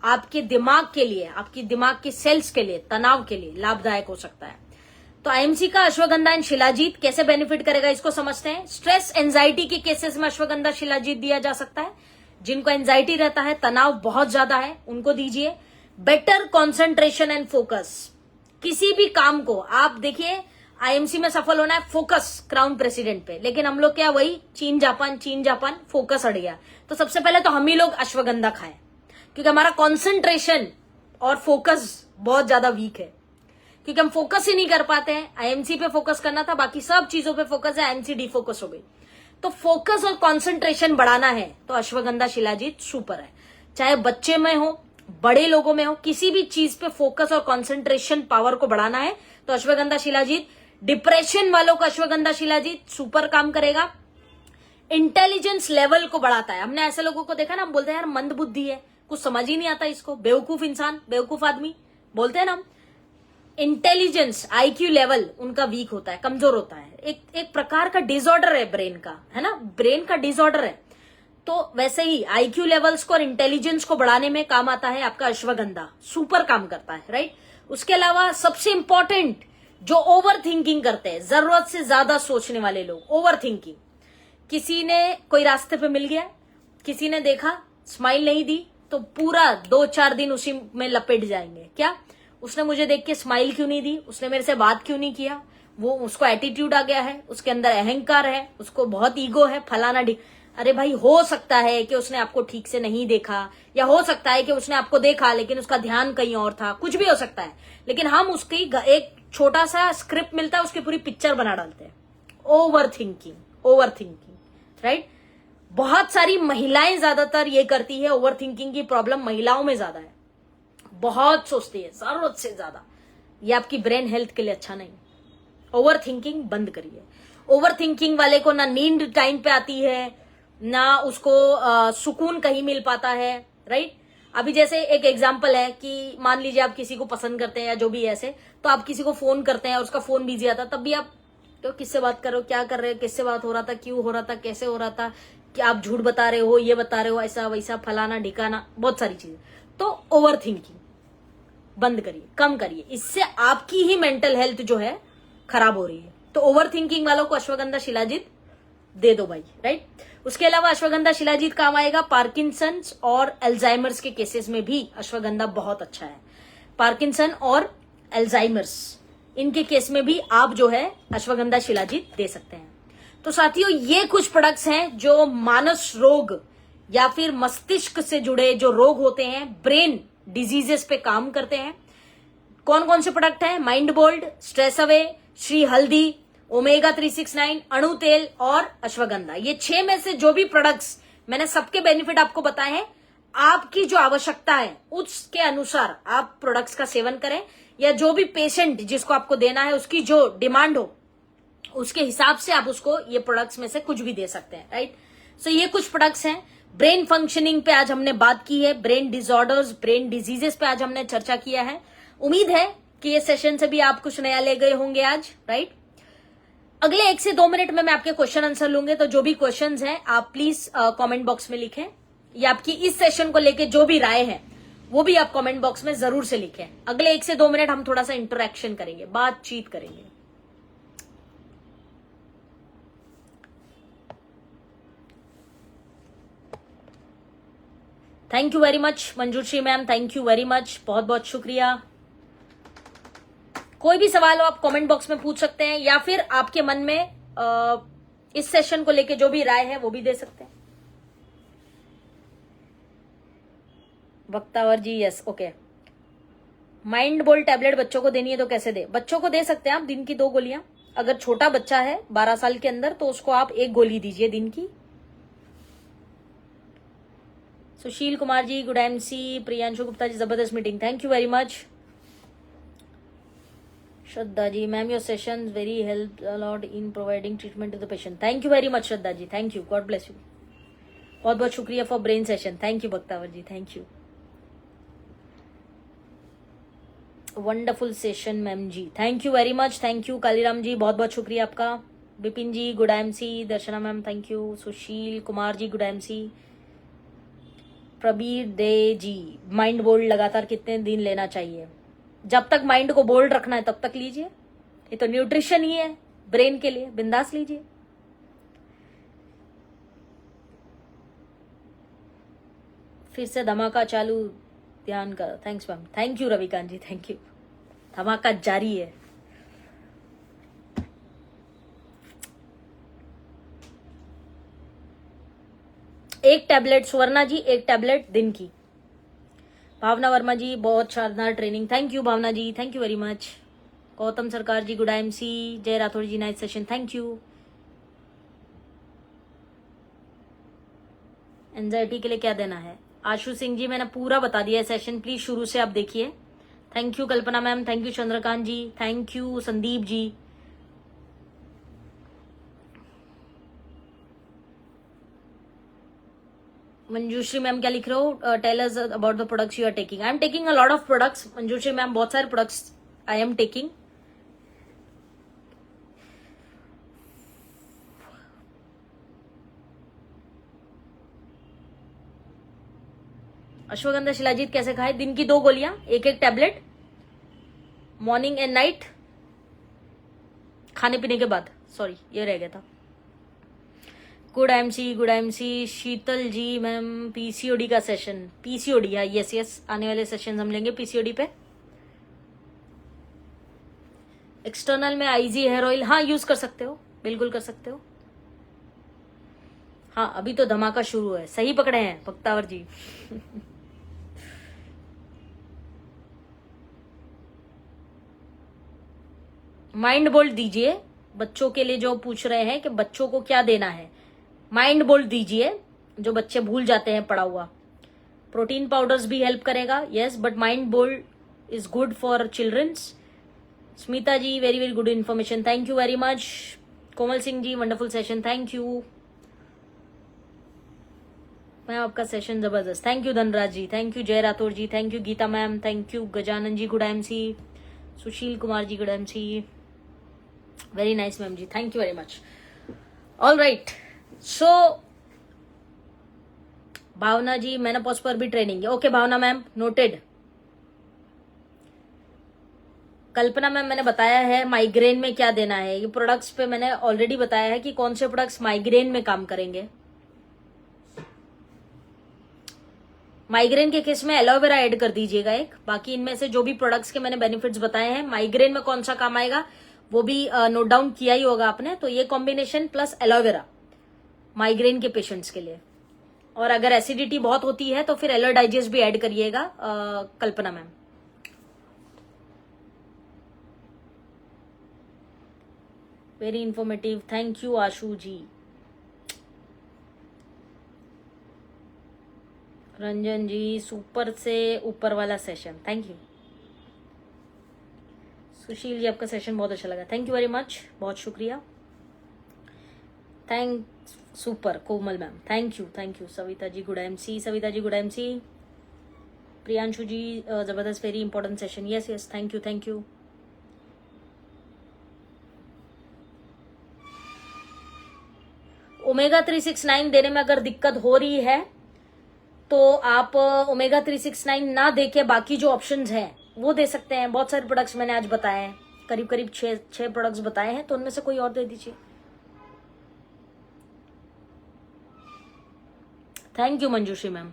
आपके दिमाग के लिए, आपकी दिमाग की सेल्स के लिए, तनाव के लिए लाभदायक हो सकता है। तो आईएमसी का अश्वगंधा एंड शिलाजीत कैसे बेनिफिट करेगा इसको समझते हैं। स्ट्रेस एंजाइटी के केसेस में अश्वगंधा शिलाजीत दिया जा सकता है। जिनको एंजाइटी रहता है, तनाव बहुत ज्यादा है, उनको दीजिए। बेटर कॉन्सेंट्रेशन एंड फोकस, किसी भी काम को आप देखिए, आईएमसी में सफल होना है, फोकस क्राउन प्रेसिडेंट पे, लेकिन हम लोग क्या वही चीन जापान फोकस अड़ गया। तो सबसे पहले तो हम ही लोग अश्वगंधा खाएं, क्योंकि हमारा कॉन्सेंट्रेशन और फोकस बहुत ज्यादा वीक है, क्योंकि हम फोकस ही नहीं कर पाते हैं। आईएमसी पे फोकस करना था, बाकी सब चीजों पे फोकस है, आईएमसी डिफोकस हो गई। तो फोकस और कंसंट्रेशन बढ़ाना है तो अश्वगंधा शिलाजीत सुपर है। चाहे बच्चे में हो, बड़े लोगों में हो, किसी भी चीज पे फोकस और कंसंट्रेशन पावर को बढ़ाना है तो अश्वगंधा शिलाजीत। डिप्रेशन वालों का अश्वगंधा शिलाजीत सुपर काम करेगा। इंटेलिजेंस लेवल को बढ़ाता है। हमने ऐसे लोगों को देखा ना, हम बोलते हैं यार मंद बुद्धि है, कुछ समझ ही नहीं आता इसको, बेवकूफ इंसान, बेवकूफ आदमी बोलते हैं ना हम। इंटेलिजेंस आईक्यू लेवल उनका वीक होता है, कमजोर होता है। एक प्रकार का डिसऑर्डर है ब्रेन का, है ना, ब्रेन का डिसऑर्डर है। तो वैसे ही आईक्यू लेवल्स को और इंटेलिजेंस को बढ़ाने में काम आता है आपका अश्वगंधा, सुपर काम करता है, राइट। उसके अलावा सबसे इंपॉर्टेंट, जो ओवर थिंकिंग करते हैं, जरूरत से ज्यादा सोचने वाले लोग, ओवर थिंकिंग। किसी ने कोई रास्ते पे मिल गया, किसी ने देखा, स्माइल नहीं दी, तो पूरा 2-4 दिन उसी में लपेट जाएंगे। क्या उसने मुझे देख के स्माइल क्यों नहीं दी, उसने मेरे से बात क्यों नहीं किया, वो उसको एटीट्यूड आ गया है, उसके अंदर अहंकार है, उसको बहुत ईगो है, फलाना ढिक। अरे भाई, हो सकता है कि उसने आपको ठीक से नहीं देखा, या हो सकता है कि उसने आपको देखा लेकिन उसका ध्यान कहीं और था, कुछ भी हो सकता है। लेकिन हम उसकी एक छोटा सा स्क्रिप्ट मिलता है, उसकी पूरी पिक्चर बना डालते हैं। Over thinking, right. बहुत सारी महिलाएं ज्यादातर ये करती है, ओवर थिंकिंग की प्रॉब्लम महिलाओं में ज्यादा है, बहुत सोचती है जरूरत से ज्यादा। ये आपकी ब्रेन हेल्थ के लिए अच्छा नहीं। ओवर थिंकिंग बंद करिए। ओवर थिंकिंग वाले को ना नींद टाइम पे आती है, ना उसको सुकून कहीं मिल पाता है, राइट। अभी जैसे एक एग्जांपल है कि मान लीजिए आप किसी को पसंद करते हैं या जो भी ऐसे, तो आप किसी को फोन करते हैं और उसका फोन बिजी आता, तब भी आप तो किससे बात कर रहे हो, क्या कर रहे हो, किससे बात हो रहा था, क्यों हो रहा था, कैसे हो रहा था, क्या आप झूठ बता रहे हो, ये बता रहे हो, ऐसा वैसा फलाना ढिकाना, बहुत सारी चीजें। तो ओवर थिंकिंग बंद करिए, कम करिए, इससे आपकी ही मेंटल हेल्थ जो है खराब हो रही है। तो ओवर थिंकिंग वालों को अश्वगंधा शिलाजीत दे दो भाई, राइट। उसके अलावा अश्वगंधा शिलाजीत काम आएगा पार्किंसंस और अल्जाइमर्स के केसेस में भी अश्वगंधा बहुत अच्छा है। पार्किंसन और अल्जाइमर्स, इनके केस में भी आप जो है अश्वगंधा शिलाजीत दे सकते हैं। तो साथियों, ये कुछ प्रोडक्ट्स हैं जो मानस रोग या फिर मस्तिष्क से जुड़े जो रोग होते हैं, ब्रेन डिजीजेस पे काम करते हैं। कौन कौन से प्रोडक्ट हैं? Mind Bold, Stress Away, Shri Haldi, Omega 369, अणु तेल और अश्वगंधा। ये 6 में से जो भी प्रोडक्ट्स मैंने सबके बेनिफिट आपको बताए हैं, आपकी जो आवश्यकता है उसके अनुसार आप प्रोडक्ट्स का सेवन करें, या जो भी पेशेंट जिसको आपको देना है उसकी जो डिमांड हो उसके हिसाब से आप उसको ये प्रोडक्ट्स में से कुछ भी दे सकते हैं, राइट। सो ये कुछ प्रोडक्ट्स हैं। ब्रेन फंक्शनिंग पे आज हमने बात की है, ब्रेन डिसऑर्डर्स, ब्रेन डिजीजेस पे आज हमने चर्चा किया है। उम्मीद है कि ये सेशन से भी आप कुछ नया ले गए होंगे आज, राइट। अगले 1 से 2 मिनट में मैं आपके क्वेश्चन आंसर लूंगे, तो जो भी क्वेश्चंस हैं आप प्लीज कमेंट बॉक्स में लिखें, या आपकी इस सेशन को लेके जो भी राय है वो भी आप कमेंट बॉक्स में जरूर से लिखें। अगले 1 से 2 मिनट हम थोड़ा सा इंटरेक्शन करेंगे, बातचीत करेंगे। Thank you very much Manjushree ma'am, thank you very much, बहुत बहुत शुक्रिया। कोई भी सवाल हो आप कमेंट बॉक्स में पूछ सकते हैं, या फिर आपके मन में इस सेशन को लेके जो भी राय है वो भी दे सकते हैं। वक्तावर जी, यस, ओके। माइंड बोल टैबलेट बच्चों को देनी है तो कैसे दे? बच्चों को दे सकते हैं आप दिन की 2 गोलियां। अगर छोटा बच्चा है 12 साल के अंदर तो उसको आप 1 गोली दीजिए दिन की। Sushil Kumar ji, good MC. प्रियांशु गुप्ता जी, जबरदस्त meeting, thank you very much. Shraddha ji, ma'am your session very help a lot in providing treatment to the patient, thank you very much Shraddha ji, thank you, God bless you. बहुत बहुत शुक्रिया for brain session, thank you Bakhtawar ji, thank you. Wonderful session ma'am ji, thank you very much, thank you. Kaliram ji, बहुत बहुत शुक्रिया आपका। Vipin ji, good MC. Darshana ma'am, thank you. Sushil Kumar ji, good MC. Prabir De ji, mind bold लगातार कितने दिन लेना चाहिए? जब तक माइंड को बोल्ड रखना है तब तक लीजिए, ये तो न्यूट्रिशन ही है ब्रेन के लिए, बिंदास लीजिए। फिर से धमाका चालू, ध्यान का, thanks ma'am, thank you Ravikant ji, thank you. धमाका जारी है। एक टैबलेट स्वर्णा जी, एक टैबलेट दिन की। भावना वर्मा जी बहुत शानदार training, thank you Bhavna ji, thank you very much. Gautam Sarkar ji good IMC, Jai Rathod ji nice session, thank you. Anxiety के लिए क्या देना है? आशु सिंह जी मैंने पूरा बता दिया है सेशन, प्लीज शुरू से आप देखिए। Thank you Kalpana ma'am, thank you Chandrakant ji, thank you Sandeep ji. Manjushree ma'am क्या लिख रहे हो? Tell us about the products you are taking. I am taking a lot of products Manjushree ma'am, बहुत सारे products I am taking. Ashwagandha shilajit कैसे खाए? दिन की 2 गोलियां, एक एक टैबलेट, मॉर्निंग एंड नाइट, खाने पीने के बाद। सॉरी ये रह गया था। गुड IMC शीतल जी मैम, PCOD का सेशन, PCOD है, यस आने वाले सेशन हम लेंगे PCOD पे। एक्सटर्नल में आईजी हेयर ऑयल, हाँ यूज कर सकते हो, बिल्कुल कर सकते हो। हाँ अभी तो धमाका शुरू है, सही पकड़े हैं भक्तावर जी। माइंड बोल्ट दीजिए बच्चों के लिए, जो पूछ रहे हैं कि बच्चों को क्या देना है, माइंड बोल्ट दीजिए, जो बच्चे भूल जाते हैं पढ़ा हुआ। प्रोटीन पाउडर्स भी हेल्प करेगा, yes, but mind bolt is good for childrens. Smita ji very very good information, thank you very much. Komal Singh ji wonderful session, thank you ma'am, आपका सेशन जबरदस्त, thank you Dhanraj ji, thank you Jai Rathore ji, thank you Geeta ma'am, thank you Gajanan ji good IMC, Sushil Kumar ji good IMC, very nice ma'am ji, thank you very much. All right, so Bhavna ji menopause पर भी training है, okay भावना ma'am noted. कल्पना ma'am मैंने बताया है migraine में क्या देना है, ये प्रोडक्ट्स पे मैंने ऑलरेडी बताया है कि कौन से प्रोडक्ट्स माइग्रेन में काम करेंगे। माइग्रेन के केस में एलोवेरा ऐड कर दीजिएगा एक, बाकी इनमें से जो भी प्रोडक्ट्स के मैंने बेनिफिट्स बताए हैं, माइग्रेन में कौन सा काम आएगा वो भी नोट डाउन किया ही होगा आपने। तो ये कॉम्बिनेशन प्लस एलोवेरा माइग्रेन के पेशेंट्स के लिए, और अगर एसिडिटी बहुत होती है तो फिर एलो डाइजेस्ट भी ऐड करिएगा Kalpana ma'am. Very informative, thank you Ashu ji. Ranjan ji super से ऊपर वाला session, thank you. Sushil ji आपका सेशन बहुत अच्छा लगा, थैंक यू वेरी मच, बहुत शुक्रिया, thanks super. Komal ma'am thank you. Savita ji good IMC, Savita ji good IMC। Priyanshu ji जबरदस्त, very important session, yes thank you. Omega 369 देने में अगर दिक्कत हो रही है तो आप ओमेगा 369 ना देके बाकी जो ऑप्शंस हैं वो दे सकते हैं। बहुत सारे प्रोडक्ट्स मैंने आज बताए हैं, करीब 6 प्रोडक्ट्स बताए हैं, तो उनमें से कोई और दे दीजिए। Thank you Manjushree ma'am,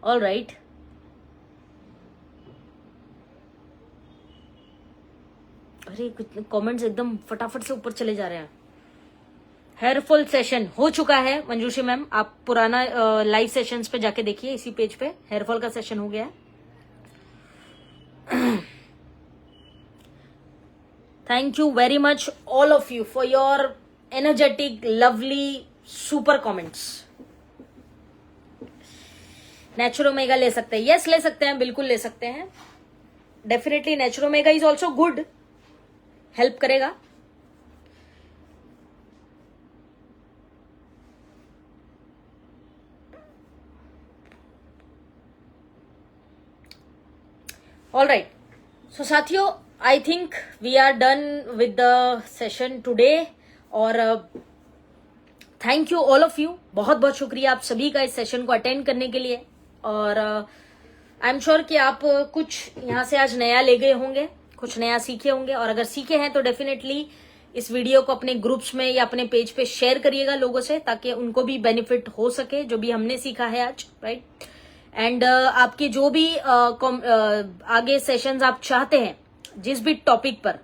all right. अरे कितने कमेंट्स एकदम फटाफट से ऊपर चले जा रहे हैं। हेयरफॉल सेशन हो चुका है मंजूश्री मैम, आप पुराना लाइव सेशंस पे जाके देखिए, इसी पेज पे हेयरफॉल का सेशन हो गया है। Thank you very much all of you for your energetic lovely super comments. Naturomega ले सकते हैं, यस ले सकते हैं, बिल्कुल ले सकते हैं, definitely Naturomega is also good, help करेगा। ऑल राइट, सो साथियों I think we are done with the session today, और thank you all of you, बहुत बहुत शुक्रिया आप सभी का इस सेशन को अटेंड करने के लिए। और आई एम श्योर कि आप कुछ यहाँ से आज नया ले गए होंगे, कुछ नया सीखे होंगे, और अगर सीखे हैं तो डेफिनेटली इस वीडियो को अपने ग्रुप्स में या अपने पेज पे शेयर करिएगा लोगों से, ताकि उनको भी बेनिफिट हो सके जो भी हमने सीखा है आज, राइट। एंड आपके जो भी आगे सेशंस आप चाहते हैं जिस भी टॉपिक पर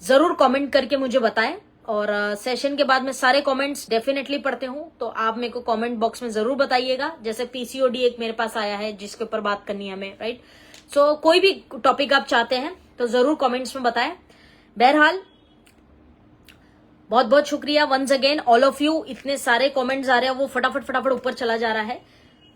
जरूर कमेंट करके मुझे बताएं। और सेशन के बाद मैं सारे कमेंट्स डेफिनेटली पढ़ते हूं, तो आप मेरे को कमेंट बॉक्स में जरूर बताइएगा। जैसे पीसीओडी एक मेरे पास आया है जिसके ऊपर बात करनी है हमें, राइट। सो कोई भी टॉपिक आप चाहते हैं तो जरूर कमेंट्स में बताएं। बहरहाल बहुत बहुत शुक्रिया once again all of you. इतने सारे कमेंट्स आ रहे हैं, वो फटाफट ऊपर चला जा रहा है।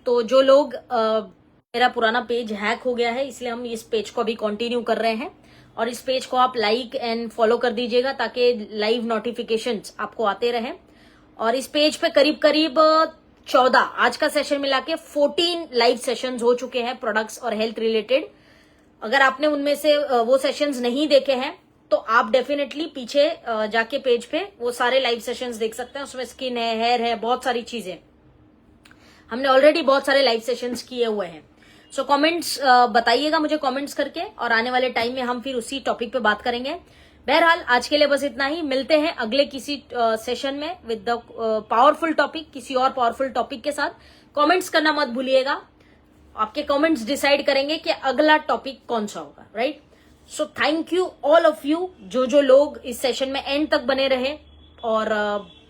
तो जो लोग मेरा पुराना पेज हैक हो गया है, इसलिए हम इस पेज को अभी कंटिन्यू कर रहे हैं। और इस पेज को आप लाइक एंड फॉलो कर दीजिएगा ताकि लाइव नोटिफिकेशंस आपको आते रहें। और इस पेज पे करीब 14, आज का सेशन मिला के 14 लाइव सेशंस हो चुके हैं प्रोडक्ट्स और हेल्थ रिलेटेड। अगर आपने उनमें से वो सेशंस नहीं देखे हैं तो आप डेफिनेटली पीछे जाके पेज पे वो सारे लाइव सेशंस देख सकते हैं। उसमें स्किन है, हेयर है, बहुत सारी चीजें हमने ऑलरेडी बहुत सारे लाइव सेशंस किए हुए हैं। सो कमेंट्स बताइएगा मुझे कमेंट्स करके, और आने वाले टाइम में हम फिर उसी टॉपिक पे बात करेंगे। बहरहाल आज के लिए बस इतना ही। मिलते हैं अगले किसी सेशन में विद द पावरफुल टॉपिक, किसी और पावरफुल टॉपिक के साथ। कमेंट्स करना मत भूलिएगा, आपके कमेंट्स डिसाइड करेंगे कि अगला टॉपिक कौन सा होगा, right. So thank you all of you, जो लोग इस सेशन में एंड तक बने रहे और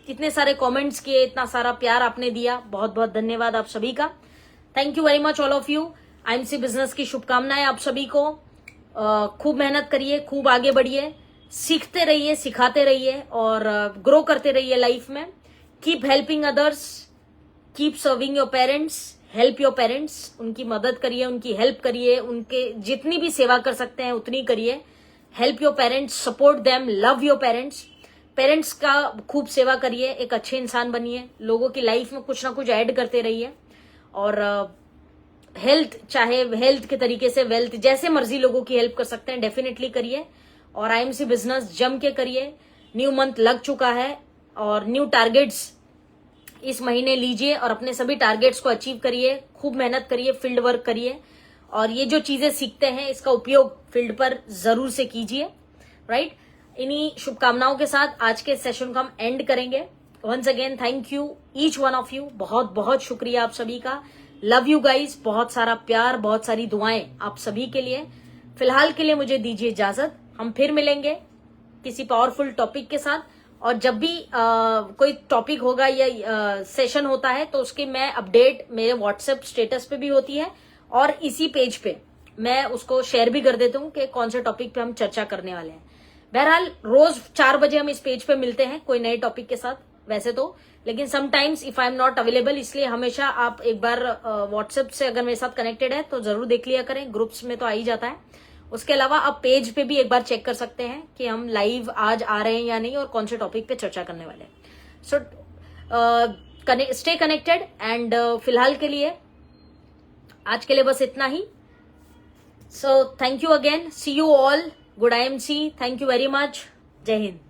इतने सारे कमेंट्स किए, इतना सारा प्यार आपने दिया, बहुत बहुत धन्यवाद आप सभी का। Thank you very much all of you. IMC business की शुभकामनाएं आप सभी को। खूब मेहनत करिए, खूब आगे बढ़िए, सीखते रहिए, सिखाते रहिए और ग्रो करते रहिए लाइफ में। Keep helping others, keep serving your parents, help your parents. उनकी मदद करिए, उनकी हेल्प करिए, उनके जितनी भी सेवा कर सकते हैं उतनी करिए। Help your parents, support them, love your parents. Parents का खूब सेवा करिए, एक अच्छे इंसान बनिए, लोगों की लाइफ में कुछ ना कुछ ऐड करते रहिए। और हेल्थ, चाहे हेल्थ के तरीके से वेल्थ, जैसे मर्जी लोगों की हेल्प कर सकते हैं डेफिनेटली करिए। और आईएमसी बिजनेस जम के करिए। न्यू मंथ लग चुका है और न्यू टारगेट्स इस महीने लीजिए और अपने सभी टारगेट्स को अचीव करिए। खूब मेहनत करिए, फील्ड वर्क करिए और ये जो चीजें सीखते हैं इसका उपयोग फील्ड पर जरूर से कीजिए, राइट। इन्हीं शुभकामनाओं के साथ आज के सेशन को हम एंड करेंगे। Once again thank you each one of you, बहुत बहुत शुक्रिया आप सभी का। लव यू गाइज, बहुत सारा प्यार, बहुत सारी दुआएं आप सभी के लिए। फिलहाल के लिए मुझे दीजिए इजाजत, हम फिर मिलेंगे किसी पावरफुल टॉपिक के साथ। और जब भी कोई टॉपिक होगा या सेशन होता है तो उसकी मैं अपडेट मेरे व्हाट्सएप स्टेटस पे भी होती है और इसी पेज पे मैं उसको शेयर भी कर देता हूँ कि कौन से टॉपिक पे हम चर्चा करने वाले हैं। बहरहाल रोज 4 बजे हम इस पेज पे मिलते हैं कोई नए टॉपिक के साथ वैसे तो, लेकिन sometimes if I am not available, इसलिए हमेशा आप एक बार व्हाट्सएप से अगर मेरे साथ कनेक्टेड है तो जरूर देख लिया करें, ग्रुप्स में तो आ ही जाता है। उसके अलावा आप पेज पे भी एक बार चेक कर सकते हैं कि हम लाइव आज आ रहे हैं या नहीं और कौन से टॉपिक पे चर्चा करने वाले हैं। सो स्टे कनेक्टेड एंड फिलहाल के लिए आज के लिए बस इतना ही। So thank you again, see you all, good IMC, thank you very much, Jai Hind.